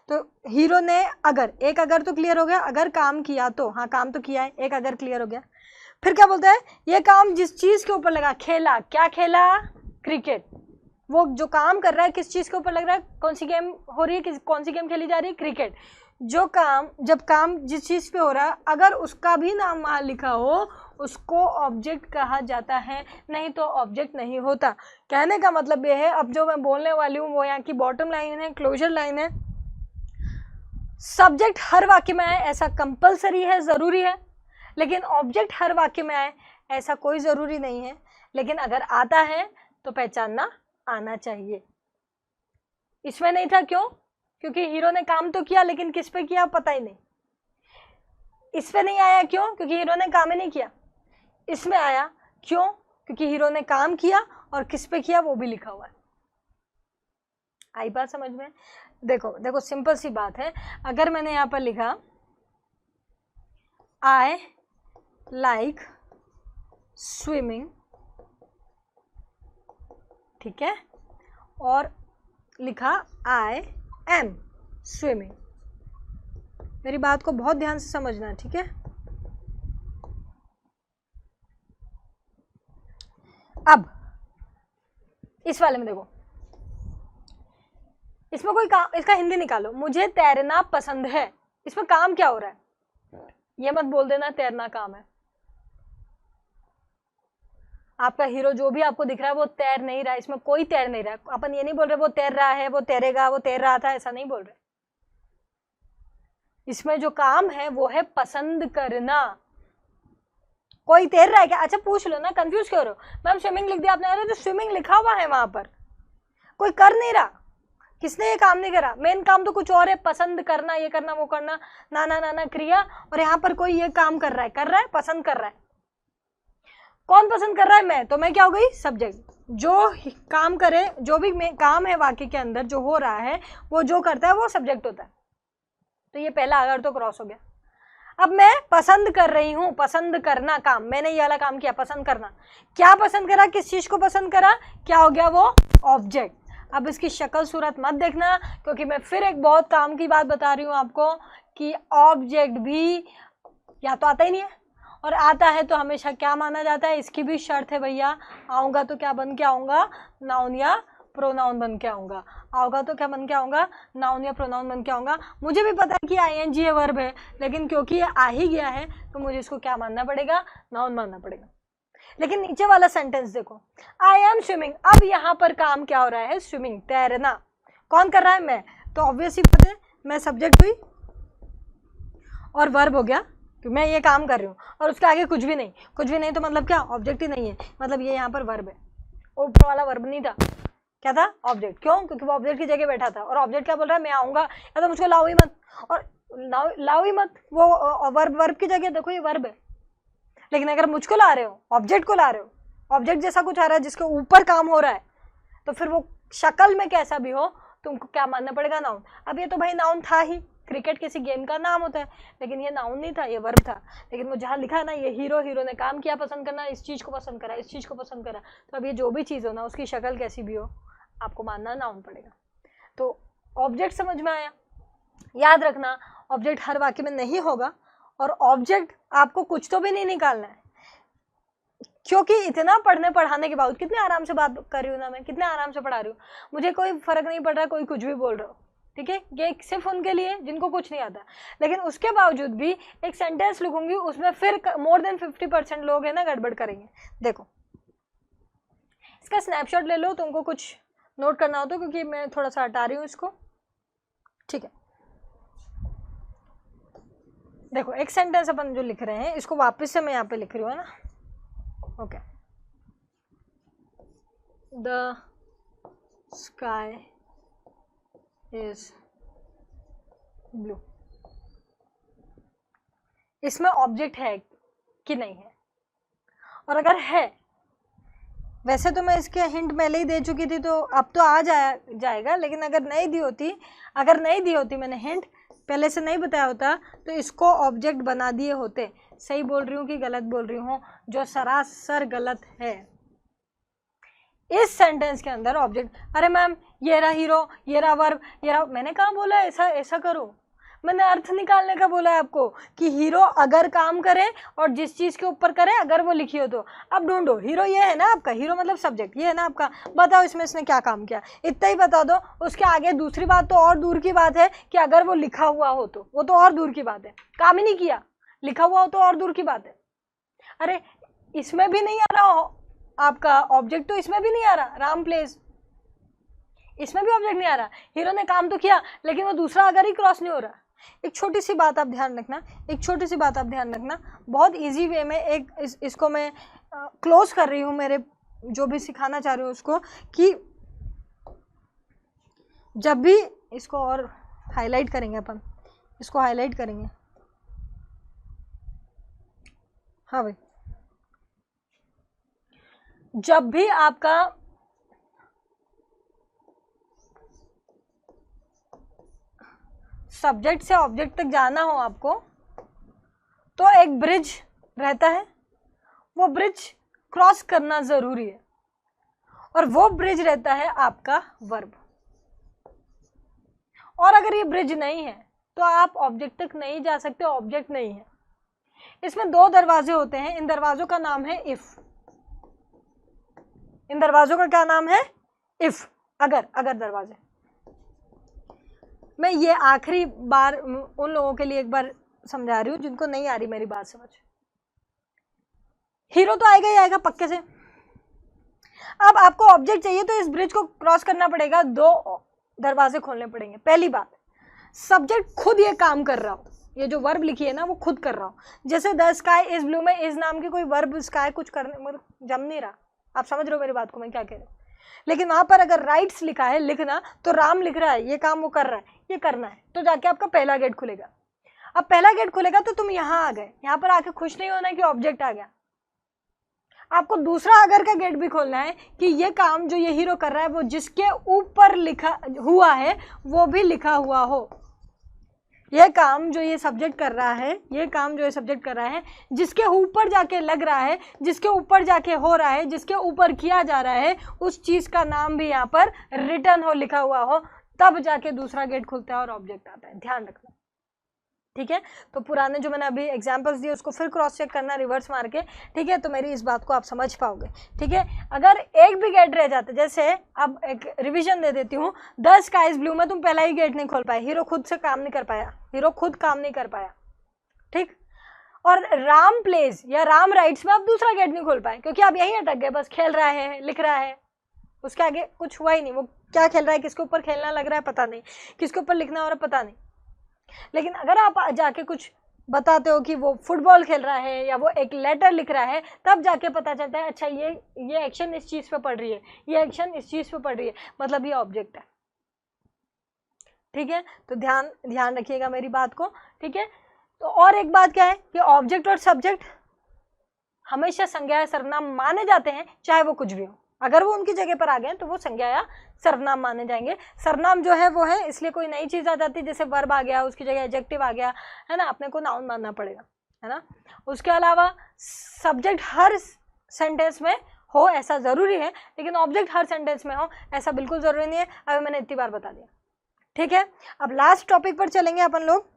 A: तो हीरो ने अगर, एक अगर तो क्लियर हो गया, अगर काम किया तो, हाँ काम तो किया है, एक अगर क्लियर हो गया। फिर क्या बोलता है? ये काम जिस चीज के ऊपर लगा, खेला, क्या खेला? क्रिकेट। वो जो काम कर रहा है किस चीज के ऊपर लग रहा है? कौन सी गेम हो रही है, कौन सी गेम खेली जा रही है? क्रिकेट। जो काम, जब काम जिस चीज पे हो रहा है अगर उसका भी नाम वहां लिखा हो उसको ऑब्जेक्ट कहा जाता है, नहीं तो ऑब्जेक्ट नहीं होता। कहने का मतलब ये है, अब जो मैं बोलने वाली हूँ वो यहाँ की बॉटम लाइन है, क्लोजर लाइन है। सब्जेक्ट हर वाक्य में आए ऐसा कंपलसरी है, जरूरी है, लेकिन ऑब्जेक्ट हर वाक्य में आए ऐसा कोई जरूरी नहीं है। लेकिन अगर आता है तो पहचानना आना चाहिए। इसमें नहीं था, क्यों? क्योंकि हीरो ने काम तो किया लेकिन किस पे किया पता ही नहीं। इस पे नहीं आया, क्यों? क्योंकि हीरो ने काम ही नहीं किया। इसमें आया, क्यों? क्योंकि हीरो ने काम किया और किस पे किया वो भी लिखा हुआ है। आई बात समझ में? देखो देखो सिंपल सी बात है। अगर मैंने यहाँ पर लिखा आई लाइक स्विमिंग, ठीक है, और लिखा आई एम स्विमिंग, मेरी बात को बहुत ध्यान से समझना, ठीक है। अब इस वाले में देखो, इसमें कोई काम, इसका हिंदी निकालो। मुझे तैरना पसंद है, इसमें काम क्या हो रहा है? ये मत बोल देना तैरना काम है। आपका हीरो जो भी आपको दिख रहा है वो तैर नहीं रहा है, इसमें कोई तैर नहीं रहा है। अपन ये नहीं बोल रहे वो तैर रहा है, वो तैरेगा, वो तैर रहा था, ऐसा नहीं बोल रहे। इसमें जो काम है वो है पसंद करना। कोई तैर रहा है क्या? अच्छा पूछ लो ना, कंफ्यूज क्यों हो रहे हो? मैम स्विमिंग लिख दिया आपने, अरे तो स्विमिंग लिखा हुआ है वहां पर, कोई कर नहीं रहा। किसने ये काम नहीं करा? मेन काम तो कुछ और है, पसंद करना, ये करना, वो करना, नाना नाना क्रिया, और यहाँ पर कोई ये काम कर रहा है, पसंद कर रहा है। कौन पसंद कर रहा है? मैं। तो मैं क्या हो गई? सब्जेक्ट। जो काम करे, जो भी काम है वाक्य के अंदर जो हो रहा है, वो जो करता है वो सब्जेक्ट होता है। तो ये पहला अगर तो क्रॉस हो गया। अब मैं पसंद कर रही हूं, पसंद करना काम, मैंने ये वाला काम किया, पसंद करना। क्या पसंद करा? किस चीज को पसंद करा? क्या हो गया? वो ऑब्जेक्ट। अब इसकी शक्ल सूरत मत देखना, क्योंकि मैं फिर एक बहुत काम की बात बता रही हूं आपको कि ऑब्जेक्ट भी या तो आता ही नहीं है, और आता है तो हमेशा क्या माना जाता है? इसकी भी शर्त है भैया, आऊंगा तो क्या बन के आऊंगा? नाउन या प्रोनाउन बन के आऊंगा। आऊंगा तो क्या बन के आऊंगा? नाउन या प्रोनाउन बन के आऊंगा। मुझे भी पता है कि आईएनजी है, वर्ब है, लेकिन क्योंकि ये आ ही गया है तो मुझे इसको क्या मानना पड़ेगा? नाउन मानना पड़ेगा। लेकिन नीचे वाला सेंटेंस देखो, आई एम स्विमिंग। अब यहाँ पर काम क्या हो रहा है? स्विमिंग, तैरना। कौन कर रहा है? मैं। तो ऑब्वियस ही बात है, मैं सब्जेक्ट हुई और वर्ब हो गया, कि मैं ये काम कर रही हूँ, और उसके आगे कुछ भी नहीं। कुछ भी नहीं तो मतलब क्या? ऑब्जेक्ट ही नहीं है, मतलब ये यहाँ पर वर्ब है। ऊपर वाला वर्ब नहीं था, क्या था? ऑब्जेक्ट। क्यों? क्योंकि वो ऑब्जेक्ट की जगह बैठा था, और ऑब्जेक्ट क्या बोल रहा है? मैं आऊंगा, या तो मुझको लाओ ही मत, और लाओ ही मत, वो वर्ब की जगह देखो ये वर्ब है। लेकिन अगर मुझको ला रहे हो, ऑब्जेक्ट को ला रहे हो, ऑब्जेक्ट जैसा कुछ आ रहा है जिसके ऊपर काम हो रहा है, तो फिर वो शक्ल में कैसा भी हो तुमको क्या मानना पड़ेगा? नाउन। अब ये तो भाई नाउन था ही, क्रिकेट किसी गेम का नाम होता है, लेकिन ये नाउन नहीं था, ये वर्ब था। लेकिन वो जहाँ लिखा है ना, ये हीरो ने काम किया, पसंद करना, इस चीज को पसंद करा, इस चीज को पसंद करा, तो अब ये जो भी चीज हो ना, उसकी शक्ल कैसी भी हो, आपको मानना नाउन पड़ेगा। तो ऑब्जेक्ट समझ में आया? याद रखना, ऑब्जेक्ट हर वाक्य में नहीं होगा, और ऑब्जेक्ट आपको कुछ तो भी नहीं निकालना है, क्योंकि इतना पढ़ने पढ़ाने के बाद, कितने आराम से बात कर रही हूँ ना मैं, कितने आराम से पढ़ा रही हूँ, मुझे कोई फर्क नहीं पड़ रहा कोई कुछ भी बोल रहा हो, ठीक है? ये सिर्फ उनके लिए जिनको कुछ नहीं आता। लेकिन उसके बावजूद भी एक सेंटेंस लिखूंगी, उसमें फिर मोर देन 50% लोग है ना गड़बड़ करेंगे। देखो, इसका स्नैपशॉट ले लो, तुमको कुछ नोट करना हो तो, क्योंकि मैं थोड़ा सा हटा रही हूँ इसको, ठीक है? देखो, एक सेंटेंस अपन जो लिख रहे हैं, इसको वापस से मैं यहाँ पे लिख रही हूँ, है ना? Okay, the sky is blue. इसमें ऑब्जेक्ट है कि नहीं है? और अगर है, वैसे तो मैं इसके हिंट पहले ही दे चुकी थी, तो अब तो आ जाएगा, लेकिन अगर नहीं दी होती मैंने हिंट पहले से नहीं बताया होता, तो इसको ऑब्जेक्ट बना दिए होते। सही बोल रही हूँ कि गलत बोल रही हूँ? जो सरासर गलत है। इस सेंटेंस के अंदर ऑब्जेक्ट, अरे मैम ये रहा हीरो, ये रहा वर्ब, ये रहा, मैंने कहाँ बोला ऐसा करो? मैंने अर्थ निकालने का बोला है आपको कि हीरो अगर काम करे और जिस चीज के ऊपर करे, अगर वो लिखी हो तो। अब ढूंढो, हीरो ये है ना आपका, हीरो मतलब सब्जेक्ट ये है ना आपका, बताओ इसमें इसने क्या काम किया, इतना ही बता दो। उसके आगे दूसरी बात तो और दूर की बात है कि अगर वो लिखा हुआ हो तो, वो तो और दूर की बात है। काम ही नहीं किया, लिखा हुआ हो तो और दूर की बात है। अरे इसमें भी नहीं आ रहा आपका ऑब्जेक्ट, तो इसमें भी नहीं आ रहा, राम प्लेस, इसमें भी ऑब्जेक्ट नहीं आ रहा। हीरो ने काम तो किया, लेकिन वो दूसरा अगर ही क्रॉस नहीं हो रहा। एक छोटी सी बात आप ध्यान रखना, बहुत इजी वे में इसको मैं क्लोज कर रही हूँ, मेरे जो भी सिखाना चाह रही हूँ उसको, कि जब भी इसको और हाईलाइट करेंगे अपन, इसको हाईलाइट करेंगे, हाँ भाई, जब भी आपका सब्जेक्ट से ऑब्जेक्ट तक जाना हो आपको, तो एक ब्रिज रहता है, वो ब्रिज क्रॉस करना जरूरी है, और वो ब्रिज रहता है आपका वर्ब। और अगर ये ब्रिज नहीं है तो आप ऑब्जेक्ट तक नहीं जा सकते, ऑब्जेक्ट नहीं है। इसमें दो दरवाजे होते हैं, इन दरवाजों का नाम है इफ। इन दरवाजों का क्या नाम है? इफ, अगर दरवाजे। मैं ये आखिरी बार उन लोगों के लिए एक बार समझा रही हूँ जिनको नहीं आ रही मेरी बात समझ। हीरो तो आएगा ही आएगा पक्के से। अब आपको ऑब्जेक्ट चाहिए तो इस ब्रिज को क्रॉस करना पड़ेगा, दो दरवाजे खोलने पड़ेंगे। पहली बात, सब्जेक्ट खुद ये काम कर रहा हो, ये जो वर्ब लिखी है ना वो खुद कर रहा हो। जैसे द स्काई इज ब्लू में इज नाम की कोई वर्ब स्काई कुछ करने मतलब जम नहीं रहा। आप समझ रहे हो मेरी बात को मैं क्या कह रही हूँ? लेकिन वहां पर अगर राइट्स लिखा है लिखना, तो राम लिख रहा है, ये काम वो कर रहा है, ये करना है, तो जाके आपका पहला गेट खुलेगा। अब पहला गेट खुलेगा तो तुम यहाँ आ गए, यहाँ पर आके खुश नहीं होना कि ऑब्जेक्ट आ गया, आपको दूसरा अगर का गेट भी खोलना है कि ये काम जो ये हीरो कर रहा है वो जिसके ऊपर लिखा हुआ है वो भी लिखा हुआ हो। ये काम जो ये सब्जेक्ट कर रहा है, ये काम जो ये सब्जेक्ट कर रहा है, जिसके ऊपर जाके लग रहा है, जिसके ऊपर जाके हो रहा है, जिसके ऊपर किया जा रहा है, उस चीज का नाम भी यहाँ पर रिटर्न हो, लिखा हुआ हो, तब जाके दूसरा गेट खुलता है और ऑब्जेक्ट आता है। ध्यान रखना, ठीक है। तो पुराने जो मैंने अभी एग्जांपल्स दिए उसको फिर क्रॉस चेक करना रिवर्स मार के, ठीक है, तो मेरी इस बात को आप समझ पाओगे, ठीक है। अगर एक भी गेट रह जाता, जैसे अब एक रिवीजन दे देती हूँ, द स्काई इज ब्लू में तुम पहला ही गेट नहीं खोल पाए, हीरो खुद से काम नहीं कर पाया, हीरो खुद काम नहीं कर पाया, ठीक। और राम प्लेज या राम राइट्स में आप दूसरा गेट नहीं खोल पाए, क्योंकि आप यहीं अटक गए, बस खेल रहा है, लिख रहा है, उसके आगे कुछ हुआ ही नहीं। वो क्या खेल रहा है, किसके ऊपर खेलना लग रहा है पता नहीं, किसके ऊपर लिखना हो रहा है पता नहीं। लेकिन अगर आप जाके कुछ बताते हो कि वो फुटबॉल खेल रहा है या वो एक लेटर लिख रहा है, तब जाके पता चलता है अच्छा ये एक्शन इस चीज पे पड़ रही है, ये एक्शन इस चीज पे पड़ रही है, मतलब ये ऑब्जेक्ट है, ठीक है। तो ध्यान रखिएगा मेरी बात को, ठीक है। तो और एक बात क्या है कि ऑब्जेक्ट और सब्जेक्ट हमेशा संज्ञा या सर्वनाम माने जाते हैं, चाहे वो कुछ भी हो। अगर वो उनकी जगह पर आ गए तो वो संज्ञा या सर्वनाम माने जाएंगे। सर्वनाम जो है वो है इसलिए कोई नई चीज आ जाती है, जैसे वर्ब आ गया, उसकी जगह एडजेक्टिव आ गया, है ना, अपने को नाउन मानना पड़ेगा, है ना। उसके अलावा सब्जेक्ट हर सेंटेंस में हो ऐसा जरूरी है, लेकिन ऑब्जेक्ट हर सेंटेंस में हो ऐसा बिल्कुल जरूरी नहीं है। अभी मैंने इतनी बार बता दिया, ठीक है। अब लास्ट टॉपिक पर चलेंगे अपन लोग,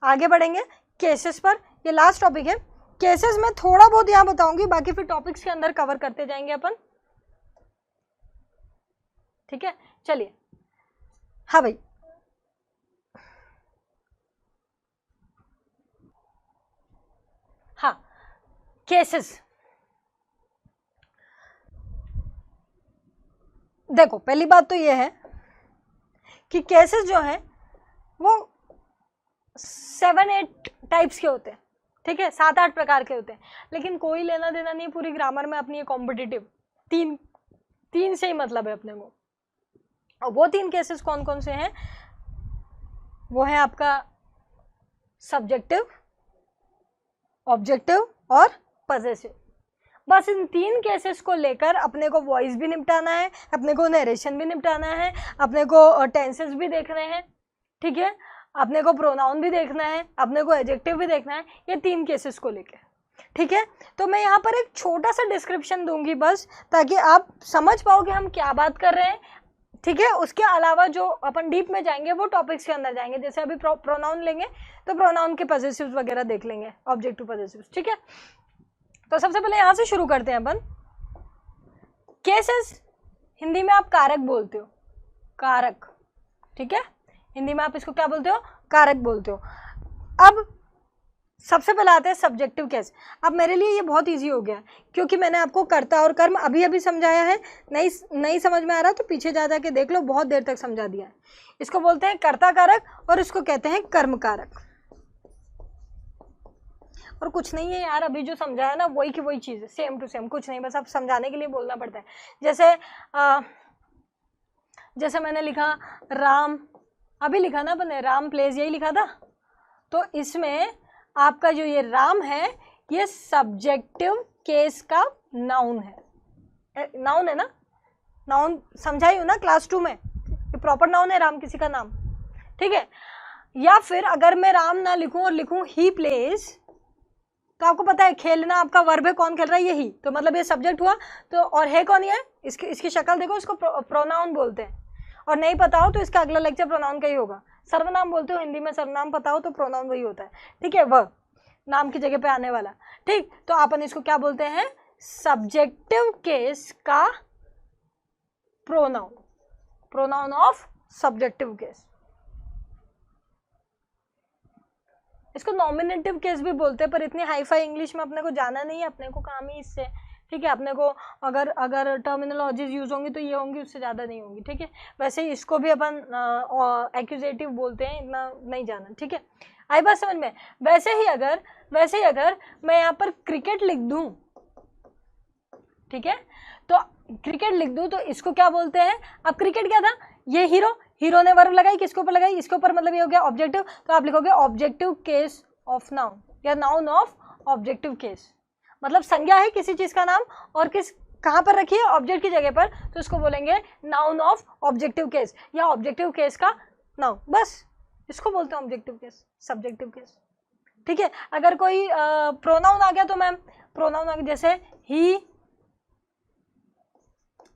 A: आगे बढ़ेंगे केसेस पर। ये लास्ट टॉपिक है, केसेस में थोड़ा बहुत यहाँ बताऊंगी, बाकी फिर टॉपिक्स के अंदर कवर करते जाएंगे अपन, ठीक है। चलिए, हाँ भाई, हाँ, केसेस देखो, पहली बात तो ये है कि केसेस जो है वो 7-8 टाइप्स के होते हैं, ठीक है, 7-8 प्रकार के होते हैं, लेकिन कोई लेना देना नहीं पूरी ग्रामर में अपनी कॉम्पिटिटिव। तीन से ही मतलब है अपने को। और वो 3 केसेस कौन कौन से हैं, वो है आपका सब्जेक्टिव, ऑब्जेक्टिव और पजेसिव। बस इन 3 केसेस को लेकर अपने को वॉइस भी निपटाना है, अपने को नरेशन भी निपटाना है, अपने को टेंसेस भी देखने हैं, ठीक है, अपने को प्रोनाउन भी देखना है, अपने को एडजेक्टिव भी देखना है, ये 3 केसेस को लेकर, ठीक है। तो मैं यहाँ पर एक छोटा सा डिस्क्रिप्शन दूंगी बस, ताकि आप समझ पाओ कि हम क्या बात कर रहे हैं, ठीक है। उसके अलावा जो अपन डीप में जाएंगे वो टॉपिक्स के अंदर जाएंगे, जैसे अभी प्रोनाउन लेंगे तो प्रोनाउन के पजेसिव्स वगैरह देख लेंगे, ऑब्जेक्टिव पजेसिव्स, ठीक है। तो सबसे पहले यहाँ से शुरू करते हैं अपन। केसेस हिंदी में आप कारक बोलते हो, कारक, ठीक है, हिंदी में आप इसको क्या बोलते हो, कारक बोलते हो। अब सबसे पहले आते हैं सब्जेक्टिव केस। अब मेरे लिए ये बहुत इजी हो गया, क्योंकि मैंने आपको कर्ता और कर्म अभी अभी समझाया है। नहीं समझ में आ रहा तो पीछे जा के देख लो, बहुत देर तक समझा दिया है। इसको बोलते हैं कर्ता कारक और इसको कहते हैं कर्म कारक। और कुछ नहीं है यार, अभी जो समझाया ना वही की वही चीज़ है, सेम टू सेम, कुछ नहीं, बस अब समझाने के लिए बोलना पड़ता है। जैसे मैंने लिखा राम, अभी लिखा ना अपने राम प्लेस, यही लिखा था, तो इसमें आपका जो ये राम है ये सब्जेक्टिव केस का नाउन है, नाउन है ना, नाउन समझाई हूँ ना क्लास 2 में, ये प्रॉपर नाउन है राम किसी का नाम, ठीक है। या फिर अगर मैं राम ना लिखूं और लिखूं ही प्लेस, तो आपको पता है खेलना आपका वर्ब है, कौन खेल रहा है, यही, तो मतलब ये सब्जेक्ट हुआ। तो और है कौन, ये इसकी शक्ल देखो, इसको प्रोनाउन बोलते हैं। और नहीं पता हो तो इसका अगला लेक्चर प्रोनाउन का ही होगा। सर्वनाम बोलते हो हिंदी में, सर्वनाम पता हो तो प्रोनाउन वही होता है, ठीक है, वह नाम की जगह पे आने वाला, ठीक। तो अपन इसको क्या बोलते हैं, सब्जेक्टिव केस का pronoun, pronoun of subjective case. इसको नॉमिनेटिव केस भी बोलते हैं, पर इतनी हाई फाई इंग्लिश में अपने को जाना नहीं है, अपने को काम ही इससे, ठीक है। अपने को अगर टर्मिनोलॉजीज यूज होंगी तो ये होंगी, उससे ज़्यादा नहीं होंगी, ठीक है। वैसे ही इसको भी अपन एक्यूजेटिव बोलते हैं, इतना नहीं जाना, ठीक है। आई बात समझ में। वैसे ही अगर मैं यहाँ पर क्रिकेट लिख दूं, ठीक है, तो क्रिकेट लिख दूं तो इसको क्या बोलते हैं? अब क्रिकेट क्या था? ये हीरो ने वर्ब लगाई, किसके ऊपर लगाई? इसके ऊपर, मतलब ये हो गया ऑब्जेक्टिव, तो आप लिखोगे ऑब्जेक्टिव केस ऑफ नाउन या नाउन ऑफ ऑब्जेक्टिव केस, मतलब संज्ञा है किसी चीज का नाम और कहाँ पर रखी है? ऑब्जेक्ट की जगह पर, तो इसको बोलेंगे नाउन ऑफ ऑब्जेक्टिव केस या ऑब्जेक्टिव केस का नाउन, बस इसको बोलते हैं ऑब्जेक्टिव केस, सब्जेक्टिव केस। ठीक है, अगर कोई प्रोनाउन आ गया तो मैम प्रोनाउन आ गया, जैसे ही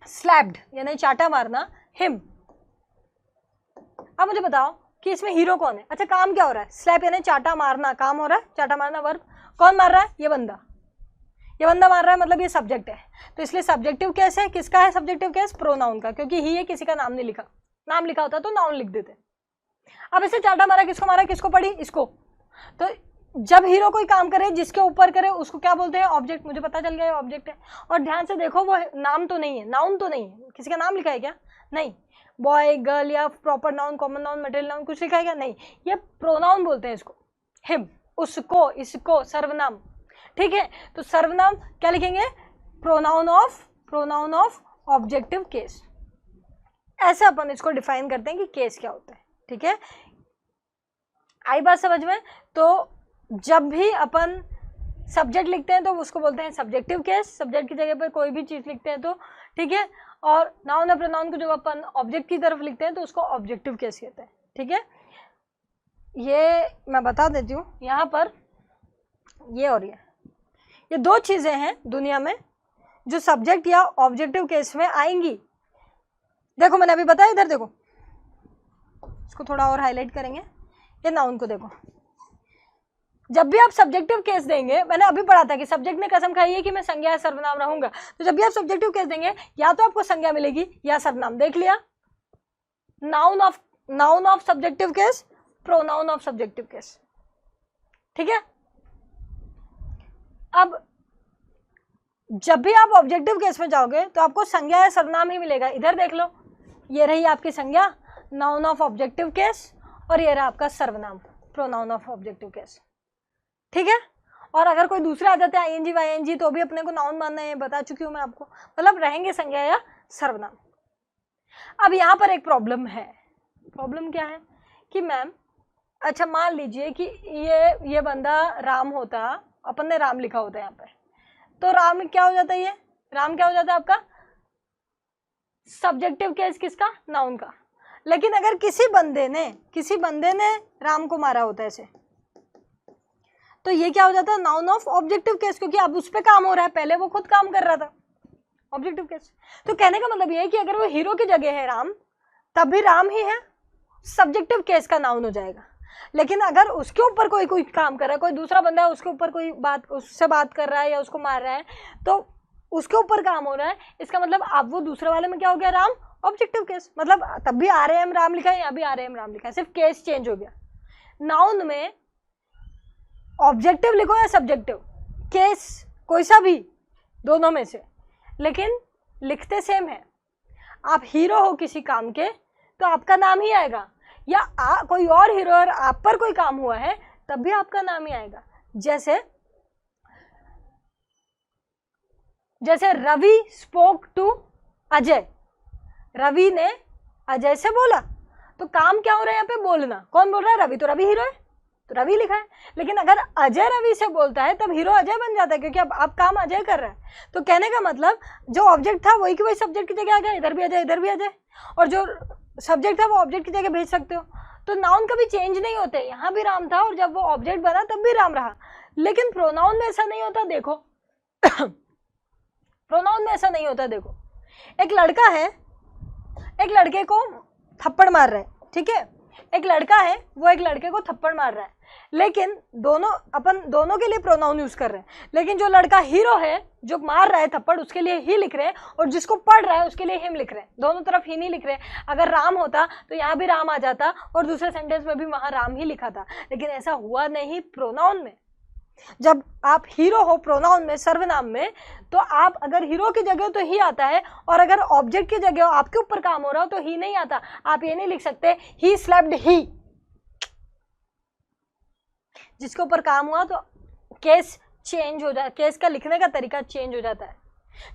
A: स्लैप्ड यानी चाटा मारना, हिम। अब मुझे बताओ कि इसमें हीरो कौन है? अच्छा, काम क्या हो रहा है? स्लैप यानी चाटा मारना, काम हो रहा है, चाटा मारना वर्ब। कौन मार रहा है? ये बंदा मार रहा है, मतलब ये सब्जेक्ट है, तो इसलिए सब्जेक्टिव केस है। किसका है सब्जेक्टिव केस? प्रोनाउन का, क्योंकि ही है, किसी का नाम नहीं लिखा, नाम लिखा होता तो नाउन लिख देते। अब इसे चाटा मारा, किसको मारा? किसको पड़ी? इसको। तो जब हीरो कोई काम करे, जिसके ऊपर करे, उसको क्या बोलते हैं? ऑब्जेक्ट। मुझे पता चल गया ऑब्जेक्ट है। और ध्यान से देखो, वो नाम तो नहीं है, नाउन तो नहीं है, किसी का नाम लिखा है क्या? नहीं। बॉय, गर्ल या proper noun, common noun, material noun कुछ लिखा है क्या? नहीं। ये प्रोनाउन बोलते हैं इसको, हिम, उसको, इसको, सर्वनाम। ठीक है, तो सर्वनाम क्या लिखेंगे? Pronoun of objective case. ऐसे अपन इसको डिफाइन करते हैं कि केस क्या होता है। ठीक है, आई बात समझ में? तो जब भी अपन सब्जेक्ट लिखते हैं तो उसको बोलते हैं सब्जेक्टिव केस, सब्जेक्ट की जगह पर कोई भी चीज लिखते हैं तो। ठीक है, और नाउन या प्रोनाउन को जब अपन ऑब्जेक्ट की तरफ लिखते हैं तो उसको ऑब्जेक्टिव केस कहते हैं। ठीक है, ये मैं बता देती हूँ यहाँ पर, ये और ये दो चीजें हैं दुनिया में जो सब्जेक्ट या ऑब्जेक्टिव केस में आएंगी। देखो मैंने अभी बताया, इधर देखो, इसको थोड़ा और हाईलाइट करेंगे, ये नाउन को देखो। जब भी आप सब्जेक्टिव केस देंगे, मैंने अभी पढ़ा था कि सब्जेक्ट ने कसम खाई है कि मैं संज्ञा या सर्वनाम रहूंगा, तो जब भी आप सब्जेक्टिव केस देंगे या तो आपको संज्ञा मिलेगी या सर्वनाम। देख लिया, noun of subjective case, pronoun of subjective case. ठीक है, अब जब भी आप ऑब्जेक्टिव केस में जाओगे तो आपको संज्ञा या सर्वनाम ही मिलेगा। इधर देख लो, ये रही आपकी संज्ञा, नाउन ऑफ ऑब्जेक्टिव केस, और ये रहा आपका सर्वनाम, प्रोनाउन ऑफ ऑब्जेक्टिव केस। ठीक है, और अगर कोई दूसरा आ जाता है आईएनजी वाईएनजी तो भी अपने को नाउन मानना है, बता चुकी हूं मैं आपको, मतलब रहेंगे संज्ञा या सर्वनाम। अब यहाँ पर एक प्रॉब्लम है। प्रॉब्लम क्या है कि मैम, अच्छा मान लीजिए कि ये बंदा राम होता, अपन ने राम लिखा होता है यहाँ पे, तो राम क्या हो जाता है? ये राम क्या हो जाता है आपका? सब्जेक्टिव केस किसका? नाउन का। लेकिन अगर किसी बंदे ने राम को मारा होता है ऐसे, तो ये क्या हो जाता है? नाउन ऑफ ऑब्जेक्टिव केस, क्योंकि अब उस पे काम हो रहा है, पहले वो खुद काम कर रहा था, ऑब्जेक्टिव केस। तो कहने का मतलब ये है कि अगर वो हीरो की जगह है राम, तब भी राम ही है, सब्जेक्टिव केस का नाउन हो जाएगा। लेकिन अगर उसके ऊपर कोई काम कर रहा है, कोई दूसरा बंदा है उसके ऊपर उससे बात कर रहा है या उसको मार रहा है, तो उसके ऊपर काम हो रहा है, इसका मतलब अब वो दूसरे वाले में क्या हो गया? Ram, objective case. मतलब तब भी RAM राम लिखा है, यहाँ भी RAM राम लिखा है, सिर्फ केस चेंज हो गया। नाउन में ऑब्जेक्टिव लिखो या सब्जेक्टिव, केस कोई सा भी, दोनों में से, लेकिन लिखते सेम है। आप हीरो हो किसी काम के तो आपका नाम ही आएगा, या कोई और हीरो और आप पर कोई काम हुआ है तब भी आपका नाम ही आएगा। जैसे रवि स्पोक टू अजय, रवि ने अजय से बोला, तो काम क्या हो रहा है यहाँ पे? बोलना। कौन बोल रहा है? रवि, तो रवि हीरो है तो रवि लिखा है। लेकिन अगर अजय रवि से बोलता है तब हीरो अजय बन जाता है, क्योंकि अब काम अजय कर रहा है। तो कहने का मतलब जो ऑब्जेक्ट था वही की वही सब्जेक्ट की जगह आ गया, इधर भी अजय इधर भी अजय, और जो सब्जेक्ट था वो ऑब्जेक्ट की जगह भेज सकते हो। तो नाउन कभी चेंज नहीं होते, यहाँ भी राम था और जब वो ऑब्जेक्ट बना तब भी राम रहा। लेकिन प्रोनाउन में ऐसा नहीं होता। देखो प्रोनाउन में ऐसा नहीं होता। देखो, एक लड़का है, एक लड़के को थप्पड़ मार रहा है, ठीक है, एक लड़का है वो एक लड़के को थप्पड़ मार रहा है, लेकिन अपन दोनों के लिए प्रोनाउन यूज कर रहे हैं। लेकिन जो लड़का हीरो है, जो मार रहा है थप्पड़, उसके लिए ही लिख रहे हैं, और जिसको पढ़ रहा है उसके लिए हिम लिख रहे हैं। दोनों तरफ ही नहीं लिख रहे हैं। अगर राम होता तो यहाँ भी राम आ जाता और दूसरे सेंटेंस में भी वहां राम ही लिखा था, लेकिन ऐसा हुआ नहीं प्रोनाउन में। जब आप हीरो हो प्रोनाउन में, सर्वनाम में, तो आप अगर हीरो की जगह हो तो ही आता है, और अगर ऑब्जेक्ट की जगह हो, आपके ऊपर काम हो रहा हो, तो ही नहीं आता। आप ये नहीं लिख सकते ही स्लेप्ड ही, जिसके ऊपर काम हुआ तो केस चेंज हो जाता है, केस का लिखने का तरीका चेंज हो जाता है।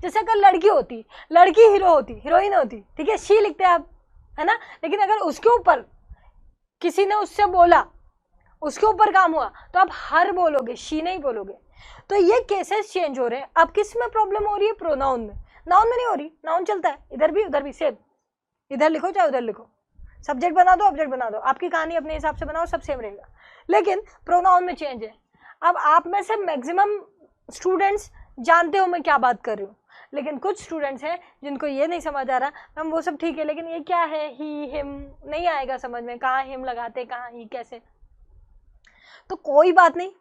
A: जैसे अगर लड़की होती, लड़की हीरो होती, हीरोइन होती, ठीक है, शी लिखते हैं आप, है ना, लेकिन अगर उसके ऊपर किसी ने उससे बोला, उसके ऊपर काम हुआ, तो आप हर बोलोगे, शी नहीं बोलोगे। तो ये केसेस चेंज हो रहे हैं। अब किस में प्रॉब्लम हो रही है? प्रोनाउन में। नाउन में नहीं हो रही, नाउन चलता है, इधर भी उधर भी सेम, इधर लिखो चाहे उधर लिखो, सब्जेक्ट बना दो ऑब्जेक्ट बना दो, आपकी कहानी अपने हिसाब से बनाओ, सब सेम रहेगा। लेकिन प्रोनाउन में चेंज है। अब आप में से मैक्सिमम स्टूडेंट्स जानते हो मैं क्या बात कर रही हूँ, लेकिन कुछ स्टूडेंट्स हैं जिनको ये नहीं समझ आ रहा, मैम वो सब ठीक है लेकिन ये क्या है, ही हिम नहीं आएगा समझ में, कहाँ हिम लगाते, कहाँ ही, कैसे। तो कोई बात नहीं,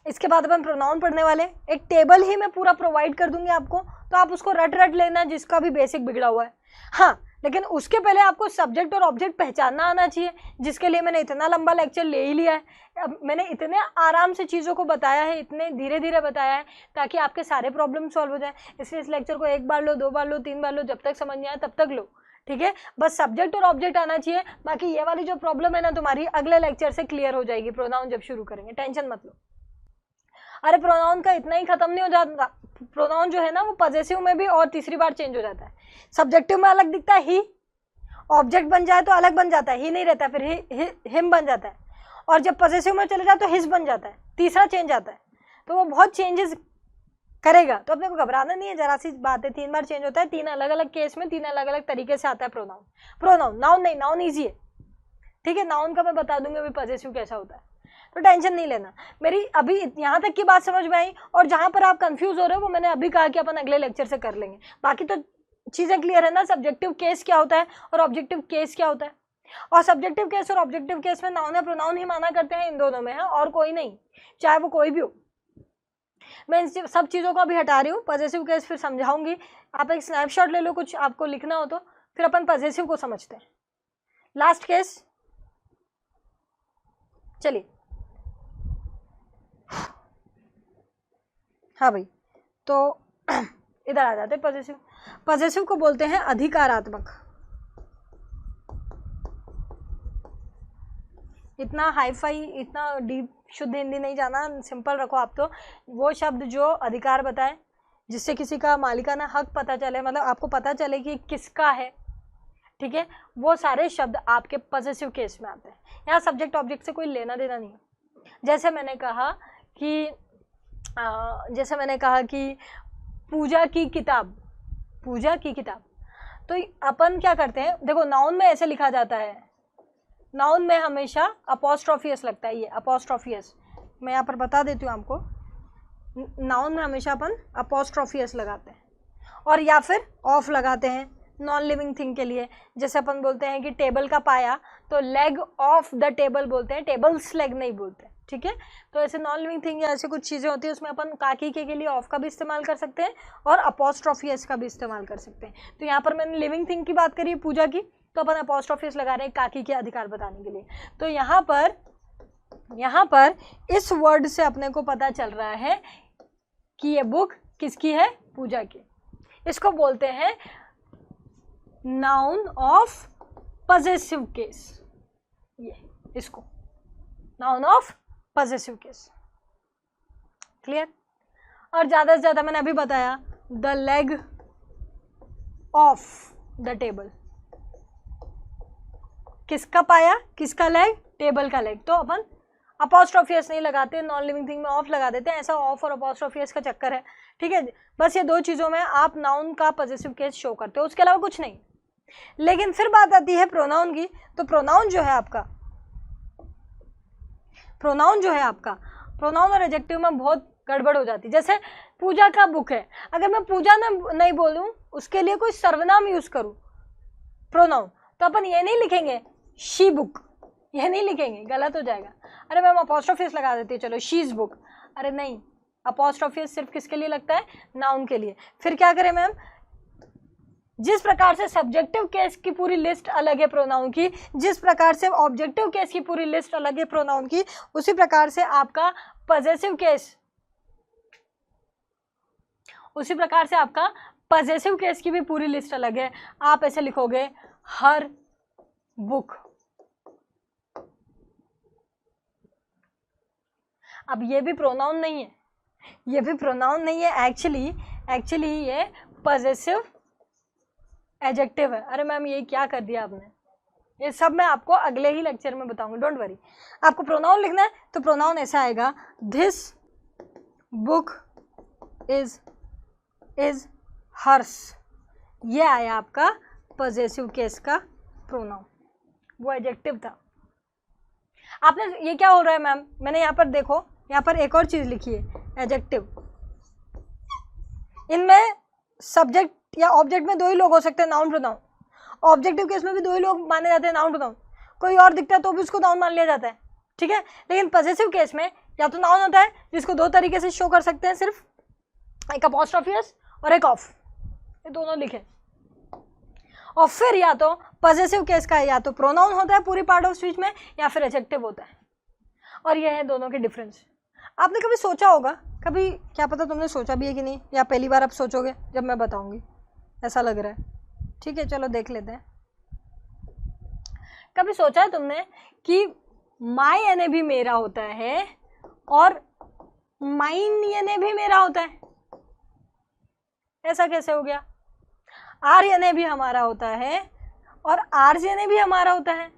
A: इसके बाद अपन प्रोनाउन पढ़ने वाले, एक टेबल ही मैं पूरा प्रोवाइड कर दूंगी आपको, तो आप उसको रट रट लेना जिसका भी बेसिक बिगड़ा हुआ है। हाँ, लेकिन उसके पहले आपको सब्जेक्ट और ऑब्जेक्ट पहचानना आना चाहिए, जिसके लिए मैंने इतना लंबा लेक्चर ले ही लिया है। अब मैंने इतने आराम से चीज़ों को बताया है, इतने धीरे धीरे बताया है ताकि आपके सारे प्रॉब्लम सॉल्व हो जाए। इसलिए इस लेक्चर को एक बार लो, 2 बार लो, 3 बार लो, जब तक समझ नहीं आए तब तक लो, ठीक है। बस सब्जेक्ट और ऑब्जेक्ट आना चाहिए, बाकी ये वाली जो प्रॉब्लम है ना तुम्हारी अगले लेक्चर से क्लियर हो जाएगी, प्रोनाउन जब शुरू करेंगे, टेंशन मत लो। अरे प्रोनाउन का इतना ही खत्म नहीं हो जाता, प्रोनाउन जो है ना वो पॉजेसिव में भी और तीसरी बार चेंज हो जाता है। सब्जेक्टिव में अलग दिखता है ही, ऑब्जेक्ट बन जाए तो अलग बन जाता है, ही नहीं रहता, फिर हिम बन जाता है, और जब पॉजेसिव में चले जाए तो हिज बन जाता है, तीसरा चेंज आता है। तो वो बहुत चेंजेस करेगा, तो अपने को घबराना नहीं है, जरा सी बात है, 3 बार चेंज होता है, 3 अलग अलग केस में 3 अलग अलग तरीके से आता है प्रोनाउन। प्रोनाउन, नाउन नहीं, नाउन ईजी है, ठीक है, नाउन का मैं बता दूंगी अभी पॉजेसिव कैसा होता है, तो टेंशन नहीं लेना। मेरी अभी यहाँ तक की बात समझ में आई, और जहाँ पर आप कंफ्यूज हो रहे हो वो मैंने अभी कहा कि अपन अगले लेक्चर से कर लेंगे। बाकी तो चीज़ें क्लियर है ना, सब्जेक्टिव केस क्या होता है और ऑब्जेक्टिव केस क्या होता है। और सब्जेक्टिव केस और ऑब्जेक्टिव केस में नाउन या प्रोनाउन ही माना करते हैं, इन दोनों में है, और कोई नहीं, चाहे वो कोई भी हो। मैं इन सब चीज़ों को अभी हटा रही हूँ, पॉजेसिव केस फिर समझाऊंगी। आप एक स्नैपशॉट ले लो, कुछ आपको लिखना हो तो, फिर अपन पॉजेसिव को समझते हैं। लास्ट केस, चलिए, हाँ भाई, तो इधर आ जाते हैं पॉजेसिव। पॉजेसिव को बोलते हैं अधिकारात्मक। इतना हाईफाई, इतना डीप शुद्ध हिंदी नहीं जाना, सिंपल रखो आप। तो वो शब्द जो अधिकार बताए, जिससे किसी का मालिकाना हक पता चले, मतलब आपको पता चले कि किसका है, ठीक है, वो सारे शब्द आपके पॉजेसिव केस में आते हैं। यहाँ सब्जेक्ट ऑब्जेक्ट से कोई लेना देना नहीं है। जैसे मैंने कहा कि पूजा की किताब, पूजा की किताब, तो अपन क्या करते हैं, देखो नाउन में ऐसे लिखा जाता है, नाउन में हमेशा अपोस्ट्रोफियस लगता है, ये अपोस्ट्रोफियस, मैं यहाँ पर बता देती हूँ आपको, नाउन में हमेशा अपन अपोस्ट्रोफियस लगाते हैं, और या फिर ऑफ लगाते हैं नॉन लिविंग थिंग के लिए। जैसे अपन बोलते हैं कि टेबल का पाया, तो लेग ऑफ द टेबल बोलते हैं, टेबल्स लेग नहीं बोलते, ठीक है। तो ऐसे नॉन लिविंग थिंग या ऐसे कुछ चीज़ें होती है, उसमें अपन काकी के लिए ऑफ का भी इस्तेमाल कर सकते हैं और अपोस्ट्रोफियस का भी इस्तेमाल कर सकते हैं। तो यहाँ पर मैंने लिविंग थिंग की बात करी, पूजा की, तो अपन अपोस्ट्रोफियस लगा रहे हैं काकी के अधिकार बताने के लिए। तो यहाँ पर इस वर्ड से अपने को पता चल रहा है कि ये बुक किसकी है, पूजा की। इसको बोलते हैं नाउन ऑफ पॉजेसिव केस, ये इसको noun of possessive case, clear. और ज़्यादा से ज़्यादा मैंने अभी बताया, the leg of the table, किसका पाया, किसका लेग, टेबल का लेग। तो अपन अपोस्ट्रोफियस नहीं लगाते, नॉन लिविंग थिंग में ऑफ लगा देते हैं, ऐसा ऑफ और अपोस्ट्रोफियस का चक्कर है, ठीक है। बस ये 2 चीज़ों में आप नाउन का पॉजेसिव केस शो करते हो, उसके अलावा कुछ नहीं। लेकिन फिर बात आती है प्रोनाउन की, तो प्रोनाउन जो है आपका, प्रोनाउन और एडजेक्टिव में बहुत गड़बड़ हो जाती है। जैसे पूजा का बुक है, अगर मैं पूजा नहीं बोलूं, उसके लिए कोई सर्वनाम यूज करूं प्रोनाउन, तो अपन ये नहीं लिखेंगे शी बुक, ये नहीं लिखेंगे, गलत हो जाएगा। अरे मैम अपोस्ट्रोफियस लगा देती है, चलो शीज बुक, अरे नहीं, अपोस्ट्रोफियस सिर्फ किसके लिए लगता है, नाउन के लिए। फिर क्या करें मैम, जिस प्रकार से सब्जेक्टिव केस की पूरी लिस्ट अलग है प्रोनाउन की, जिस प्रकार से ऑब्जेक्टिव केस की पूरी लिस्ट अलग है प्रोनाउन की, उसी प्रकार से आपका पॉजेसिव केस की भी पूरी लिस्ट अलग है। आप ऐसे लिखोगे हर बुक। अब ये भी प्रोनाउन नहीं है, एक्चुअली एक्चुअली ये पॉजेसिव एडजेक्टिव है। अरे मैम ये क्या कर दिया आपने, ये सब मैं आपको अगले ही लेक्चर में बताऊंगी, डोंट वरी। आपको प्रोनाउन लिखना है तो प्रोनाउन ऐसा आएगा, दिस बुक इज हर्स। ये आया आपका पॉजेसिव केस का प्रोनाउन, वो एडजेक्टिव था। आपने ये क्या हो रहा है मैम, मैंने यहाँ पर देखो, यहाँ पर एक और चीज लिखी है एडजेक्टिव। इनमें सब्जेक्ट या ऑब्जेक्ट में दो ही लोग हो सकते हैं, नाउन प्रोनाउन। ऑब्जेक्टिव केस में भी दो ही लोग माने जाते हैं, नाउन प्रोनाउन। कोई और दिखता है तो भी उसको नाउन मान लिया जाता है, ठीक है। लेकिन पॉजेसिव केस में या तो नाउन होता है जिसको दो तरीके से शो कर सकते हैं, सिर्फ एक अपॉस्ट्रोफी एस और एक ऑफ, ये दोनों लिखे। और फिर या तो पॉजेसिव केस का या तो प्रोनाउन होता है पूरी पार्ट ऑफ स्पीच में, या फिर एडजेक्टिव होता है। और ये है दोनों के डिफरेंस। आपने कभी सोचा होगा, कभी क्या पता तुमने सोचा भी है कि नहीं, या पहली बार आप सोचोगे जब मैं बताऊंगी, ऐसा लग रहा है। ठीक है, चलो देख लेते हैं। कभी सोचा है तुमने कि माई यानी भी मेरा होता है और माइन यानी भी मेरा होता है? ऐसा कैसे हो गया? आर यानी भी हमारा होता है और आर्स यानी भी हमारा होता है,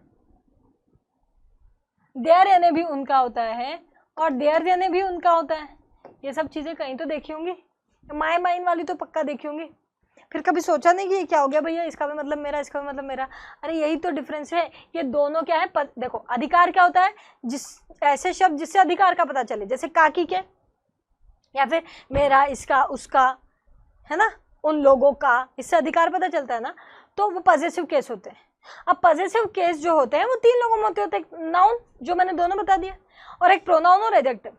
A: देयर यानी भी उनका होता है और देयर यानी भी उनका होता है। ये सब चीजें कहीं तो देखी होंगी, माई माइन वाली तो पक्का देखी होंगी। फिर कभी सोचा नहीं कि ये क्या हो गया भैया, इसका भी मतलब मेरा, इसका भी मतलब मेरा। अरे यही तो डिफरेंस है। ये दोनों क्या है, देखो अधिकार क्या होता है, जिस ऐसे शब्द जिससे अधिकार का पता चले, जैसे काकी के, या फिर मेरा, इसका, उसका, है ना, उन लोगों का, इससे अधिकार पता चलता है ना, तो वो पॉजेसिव केस होते हैं। अब पॉजेसिव केस जो होते हैं वो तीन लोगों में होते हैं, एक नाउन जो मैंने दोनों बता दिया, और एक प्रोनाउन और एडजेक्टिव।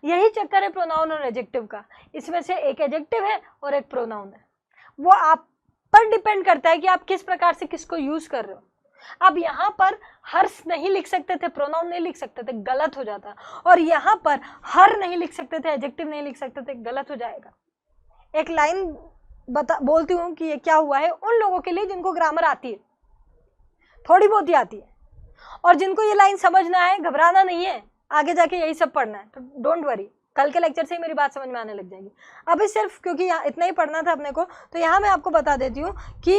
A: यही चक्कर है प्रोनाउन और एडजेक्टिव का, इसमें से एक एडजेक्टिव है और एक प्रोनाउन है। वो आप पर डिपेंड करता है कि आप किस प्रकार से किसको यूज कर रहे हो। अब यहाँ पर हर्ष नहीं लिख सकते थे, प्रोनाउन नहीं लिख सकते थे, गलत हो जाता। और यहाँ पर हर नहीं लिख सकते थे, एडजेक्टिव नहीं लिख सकते थे, गलत हो जाएगा। एक लाइन बोलती हूँ कि ये क्या हुआ है उन लोगों के लिए जिनको ग्रामर आती है, थोड़ी बहुत ही आती है, और जिनको ये लाइन समझना है, घबराना नहीं है, आगे जाके यही सब पढ़ना है, तो डोंट वरी, कल के लेक्चर से ही मेरी बात समझ में आने लग जाएगी। अभी सिर्फ क्योंकि यहाँ इतना ही पढ़ना था अपने को, तो यहाँ मैं आपको बता देती हूँ कि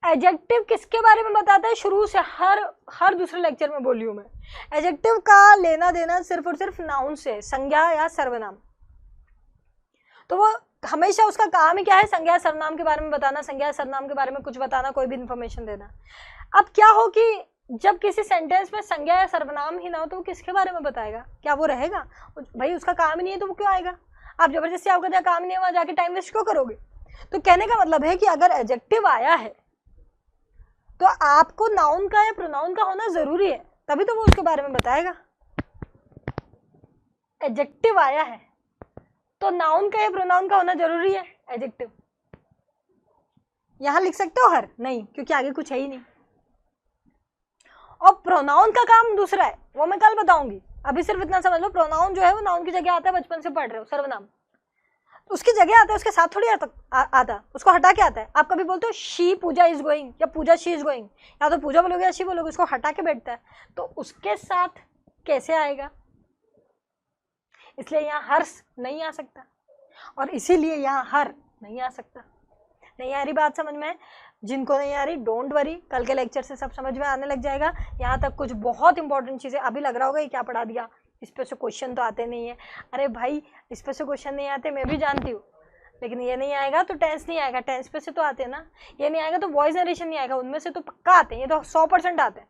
A: एडजेक्टिव किसके बारे में बताता है। शुरू से हर दूसरे लेक्चर में बोली हूँ मैं, एडजेक्टिव का लेना देना सिर्फ और सिर्फ नाउन से, संज्ञा या सर्वनाम। तो वो हमेशा उसका काम ही क्या है, संज्ञा सर्वनाम के बारे में बताना, संज्ञा सर्वनाम के बारे में कुछ बताना, कोई भी इंफॉर्मेशन देना। अब क्या हो कि जब किसी सेंटेंस में संज्ञा या सर्वनाम ही ना हो तो वो किसके बारे में बताएगा? क्या वो रहेगा? भाई उसका काम ही नहीं है तो वो क्यों आएगा? आप जबरदस्ती, आपका जहाँ काम नहीं है वहां जाके टाइम वेस्ट क्यों करोगे? तो कहने का मतलब है कि अगर एडजेक्टिव आया है तो आपको नाउन का या प्रोनाउन का होना जरूरी है, तभी तो वो उसके बारे में बताएगा। एडजेक्टिव आया है तो नाउन का या प्रोनाउन का होना जरूरी है। एडजेक्टिव यहां लिख सकते हो हर नहीं, क्योंकि आगे कुछ है ही नहीं। और प्रोनाउन का काम दूसरा है, वो मैं कल बताऊंगी। अभी सिर्फ इतना समझ लो, प्रोनाउन जो है वो नाउन की जगह आता है, बचपन से पढ़ रहे हो, सर्वनाम उसकी जगह आता है, उसके साथ थोड़ी आता, उसको हटा के आता है। आप कभी बोलते हो शी पूजा इज गोइंग या पूजा शी इज गोइंग, या तो पूजा बोलोगे या शी बोलोगे, उसको हटा के बैठता है, तो उसके साथ कैसे आएगा? इसलिए यहाँ हर्ष नहीं आ सकता, और इसीलिए यहाँ हर नहीं आ सकता। नहीं आ रही बात समझ में? जिनको नहीं आ रही डोंट वरी, कल के लेक्चर से सब समझ में आने लग जाएगा। यहाँ तक कुछ बहुत इंपॉर्टेंट चीज़ें, अभी लग रहा होगा ये क्या पढ़ा दिया, इस पे से क्वेश्चन तो आते नहीं है। अरे भाई इस पे से क्वेश्चन नहीं आते, मैं भी जानती हूँ, लेकिन ये नहीं आएगा तो टेंस नहीं आएगा, टेंस पे से तो आते हैं ना। ये नहीं आएगा तो वॉइस नरेशन नहीं आएगा, उनमें से तो पक्का आते हैं, ये तो 100% आते हैं।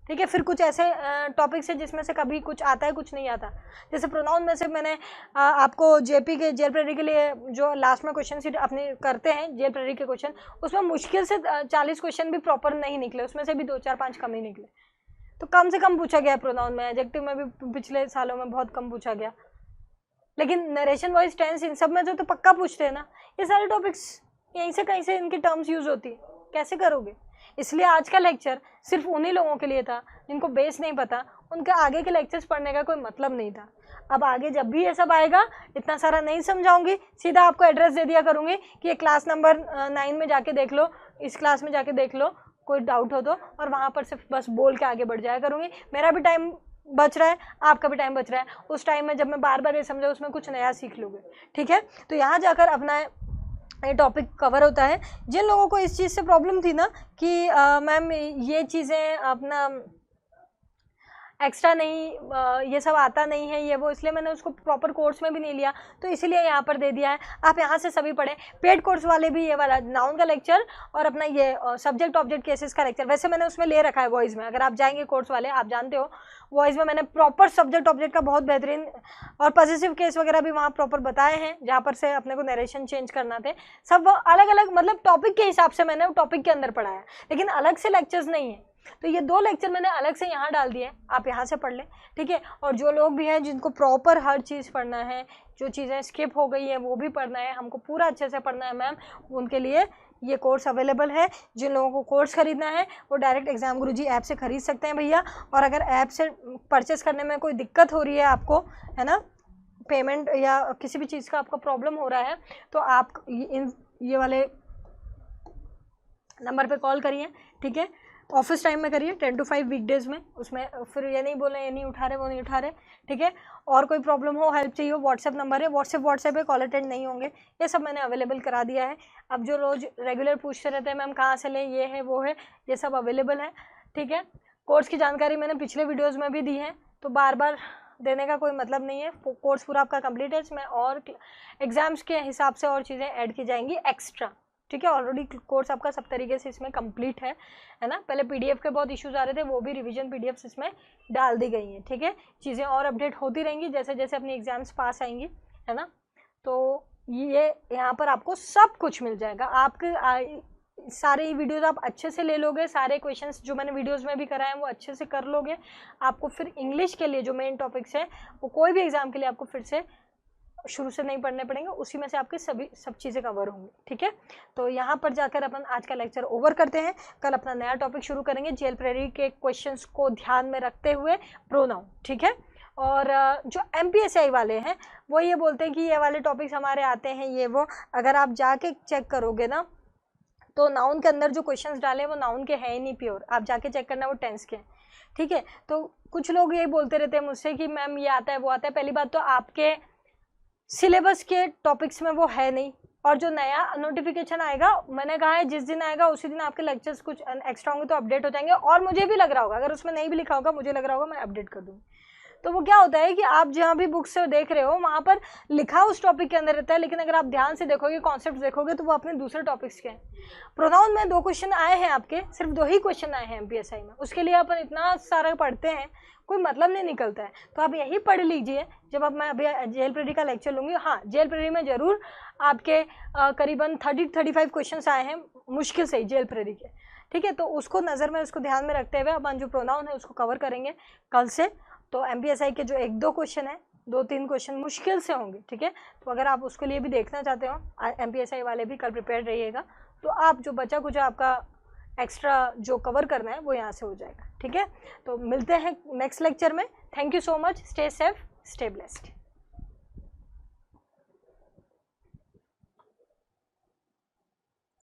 A: ठीक है, फिर कुछ ऐसे टॉपिक्स है जिसमें से कभी कुछ आता है कुछ नहीं आता। जैसे प्रोनाउन में से मैंने आपको जेपी के जेल प्रेरी के लिए जो लास्ट में क्वेश्चन सीट अपने करते हैं जेल प्रेरी के क्वेश्चन, उसमें मुश्किल से 40 क्वेश्चन भी प्रॉपर नहीं निकले, उसमें से भी 2 4 5 कम ही निकले। तो कम से कम पूछा गया प्रोनाउन में, एडजेक्टिव में भी पिछले सालों में बहुत कम पूछा गया, लेकिन नरेशन वॉइस टेंस इन सब में जो तो पक्का पूछते हैं ना। ये सारे टॉपिक्स यहीं से कहीं से इनकी टर्म्स यूज होती है, कैसे करोगे? इसलिए आज का लेक्चर सिर्फ उन्हीं लोगों के लिए था जिनको बेस नहीं पता, उनके आगे के लेक्चर्स पढ़ने का कोई मतलब नहीं था। अब आगे जब भी ये सब आएगा इतना सारा नहीं समझाऊंगी, सीधा आपको एड्रेस दे दिया करूंगी कि ये क्लास नंबर 9 में जाके देख लो, इस क्लास में जाके देख लो, कोई डाउट हो तो, और वहाँ पर सिर्फ बस बोल के आगे बढ़ जाया करूंगी। मेरा भी टाइम बच रहा है, आपका भी टाइम बच रहा है। उस टाइम में जब मैं बार बार ये समझा उसमें कुछ नया सीख लोगे, ठीक है। तो यहाँ जाकर अपना ये टॉपिक कवर होता है। जिन लोगों को इस चीज़ से प्रॉब्लम थी ना कि मैम ये चीज़ें अपना एक्स्ट्रा नहीं, ये सब आता नहीं है ये वो, इसलिए मैंने उसको प्रॉपर कोर्स में भी नहीं लिया, तो इसीलिए यहाँ पर दे दिया है। आप यहाँ से सभी पढ़ें। पेड कोर्स वाले भी ये वाला नाउन का लेक्चर और अपना ये सब्जेक्ट ऑब्जेक्ट केसेस का लेक्चर, वैसे मैंने उसमें ले रखा है वॉइस में। अगर आप जाएंगे कोर्स वाले, आप जानते हो वॉइस में मैंने प्रॉपर सब्जेक्ट ऑब्जेक्ट का बहुत बेहतरीन और पॉजिटिव केस वगैरह भी वहाँ प्रॉपर बताए हैं, जहाँ पर से अपने को नरेशन चेंज करना थे। सब अलग अलग मतलब टॉपिक के हिसाब से मैंने टॉपिक के अंदर पढ़ाया, लेकिन अलग से लेक्चर्स नहीं है। तो ये 2 लेक्चर मैंने अलग से यहाँ डाल दिए, आप यहाँ से पढ़ लें, ठीक है। और जो लोग भी हैं जिनको प्रॉपर हर चीज़ पढ़ना है, जो चीज़ें स्किप हो गई है वो भी पढ़ना है, हमको पूरा अच्छे से पढ़ना है मैम, उनके लिए ये कोर्स अवेलेबल है। जिन लोगों को कोर्स खरीदना है वो डायरेक्ट एग्जाम गुरुजी ऐप से खरीद सकते हैं भैया। और अगर ऐप से परचेस करने में कोई दिक्कत हो रही है आपको, है ना, पेमेंट या किसी भी चीज़ का आपका प्रॉब्लम हो रहा है, तो आप ये वाले नंबर पे कॉल करिए, ठीक है। ऑफिस टाइम में करिए 10 to 5 वीकडेज़ में, उसमें फिर ये नहीं बोले ये नहीं उठा रहे वो नहीं उठा रहे, ठीक है। और कोई प्रॉब्लम हो, हेल्प चाहिए हो, व्हाट्सएप नंबर है, व्हाट्सएप पे कॉल अटेंड नहीं होंगे, ये सब मैंने अवेलेबल करा दिया है। अब जो रोज़ रेगुलर पूछते रहते हैं मैम कहाँ से लें, ये है वो है, ये सब अवेलेबल है, ठीक है। कोर्स की जानकारी मैंने पिछले वीडियोज़ में भी दी है, तो बार बार देने का कोई मतलब नहीं है। कोर्स पूरा आपका कंप्लीट है, इसमें और एग्ज़ाम्स के हिसाब से और चीज़ें ऐड की जाएंगी एक्स्ट्रा, ठीक है। ऑलरेडी कोर्स आपका सब तरीके से इसमें कंप्लीट है ना। पहले पीडीएफ के बहुत इश्यूज आ रहे थे, वो भी रिवीजन पीडीएफ्स इसमें डाल दी गई हैं, ठीक है। चीज़ें और अपडेट होती रहेंगी जैसे जैसे अपनी एग्जाम्स पास आएंगी, है ना। तो ये यहाँ पर आपको सब कुछ मिल जाएगा। आपके सारे वीडियोज़ आप अच्छे से ले लोगे, सारे क्वेश्चंस जो मैंने वीडियोज़ में भी कराए हैं वो अच्छे से कर लोगे। आपको फिर इंग्लिश के लिए जो मेन टॉपिक्स हैं वो कोई भी एग्ज़ाम के लिए आपको फिर से शुरू से नहीं पढ़ने पड़ेंगे, उसी में से आपके सब चीज़ें कवर होंगी, ठीक है। तो यहाँ पर जाकर अपन आज का लेक्चर ओवर करते हैं। कल अपना नया टॉपिक शुरू करेंगे जेल प्रेरी के क्वेश्चंस को ध्यान में रखते हुए प्रोनाउन, ठीक है। और जो MPSI वाले हैं वो ये बोलते हैं कि ये वाले टॉपिक्स हमारे आते हैं ये वो, अगर आप जाके चेक करोगे ना तो नाउन के अंदर जो क्वेश्चंस डाले वो नाउन के हैं ही नहीं प्योर, आप जाके चेक करना वो टेंस के हैं, ठीक है। तो कुछ लोग यही बोलते रहते हैं मुझसे कि मैम ये आता है वो आता है। पहली बात तो आपके सिलेबस के टॉपिक्स में वो है नहीं, और जो नया नोटिफिकेशन आएगा, मैंने कहा है जिस दिन आएगा उसी दिन आपके लेक्चर्स कुछ एक्स्ट्रा होंगे तो अपडेट हो जाएंगे। और मुझे भी लग रहा होगा, अगर उसमें नहीं भी लिखा होगा मुझे लग रहा होगा मैं अपडेट कर दूँगी। तो वो क्या होता है कि आप जहाँ भी बुक से देख रहे हो वहाँ पर लिखा उस टॉपिक के अंदर रहता है, लेकिन अगर आप ध्यान से देखोगे, कॉन्सेप्ट देखोगे, तो वो अपने दूसरे टॉपिक्स के हैं। प्रोनाउन में 2 क्वेश्चन आए हैं आपके, सिर्फ 2 ही क्वेश्चन आए हैं MPSI में, उसके लिए अपन इतना सारा पढ़ते हैं, कोई मतलब नहीं निकलता है। तो आप यही पढ़ लीजिए जब अब मैं अभी जेल प्रेरी का लेक्चर लूँगी। हाँ, जेल प्रेरी में ज़रूर आपके करीबन 30-35 क्वेश्चंस आए हैं मुश्किल से ही जेल प्रेरी के, ठीक है। तो उसको नज़र में, उसको ध्यान में रखते हुए अपन जो प्रोनाउन है उसको कवर करेंगे कल से। तो MPSI के जो 1-2 क्वेश्चन है, 2-3 क्वेश्चन मुश्किल से होंगे, ठीक है। तो अगर आप उसके लिए भी देखना चाहते हो, MPSI वाले भी कल प्रिपेयर रहिएगा, तो आप जो बचा कुछ आपका एक्स्ट्रा जो कवर करना है वो यहाँ से हो जाएगा, ठीक है। तो मिलते हैं नेक्स्ट लेक्चर में। Thank you so much, stay safe, stay blessed.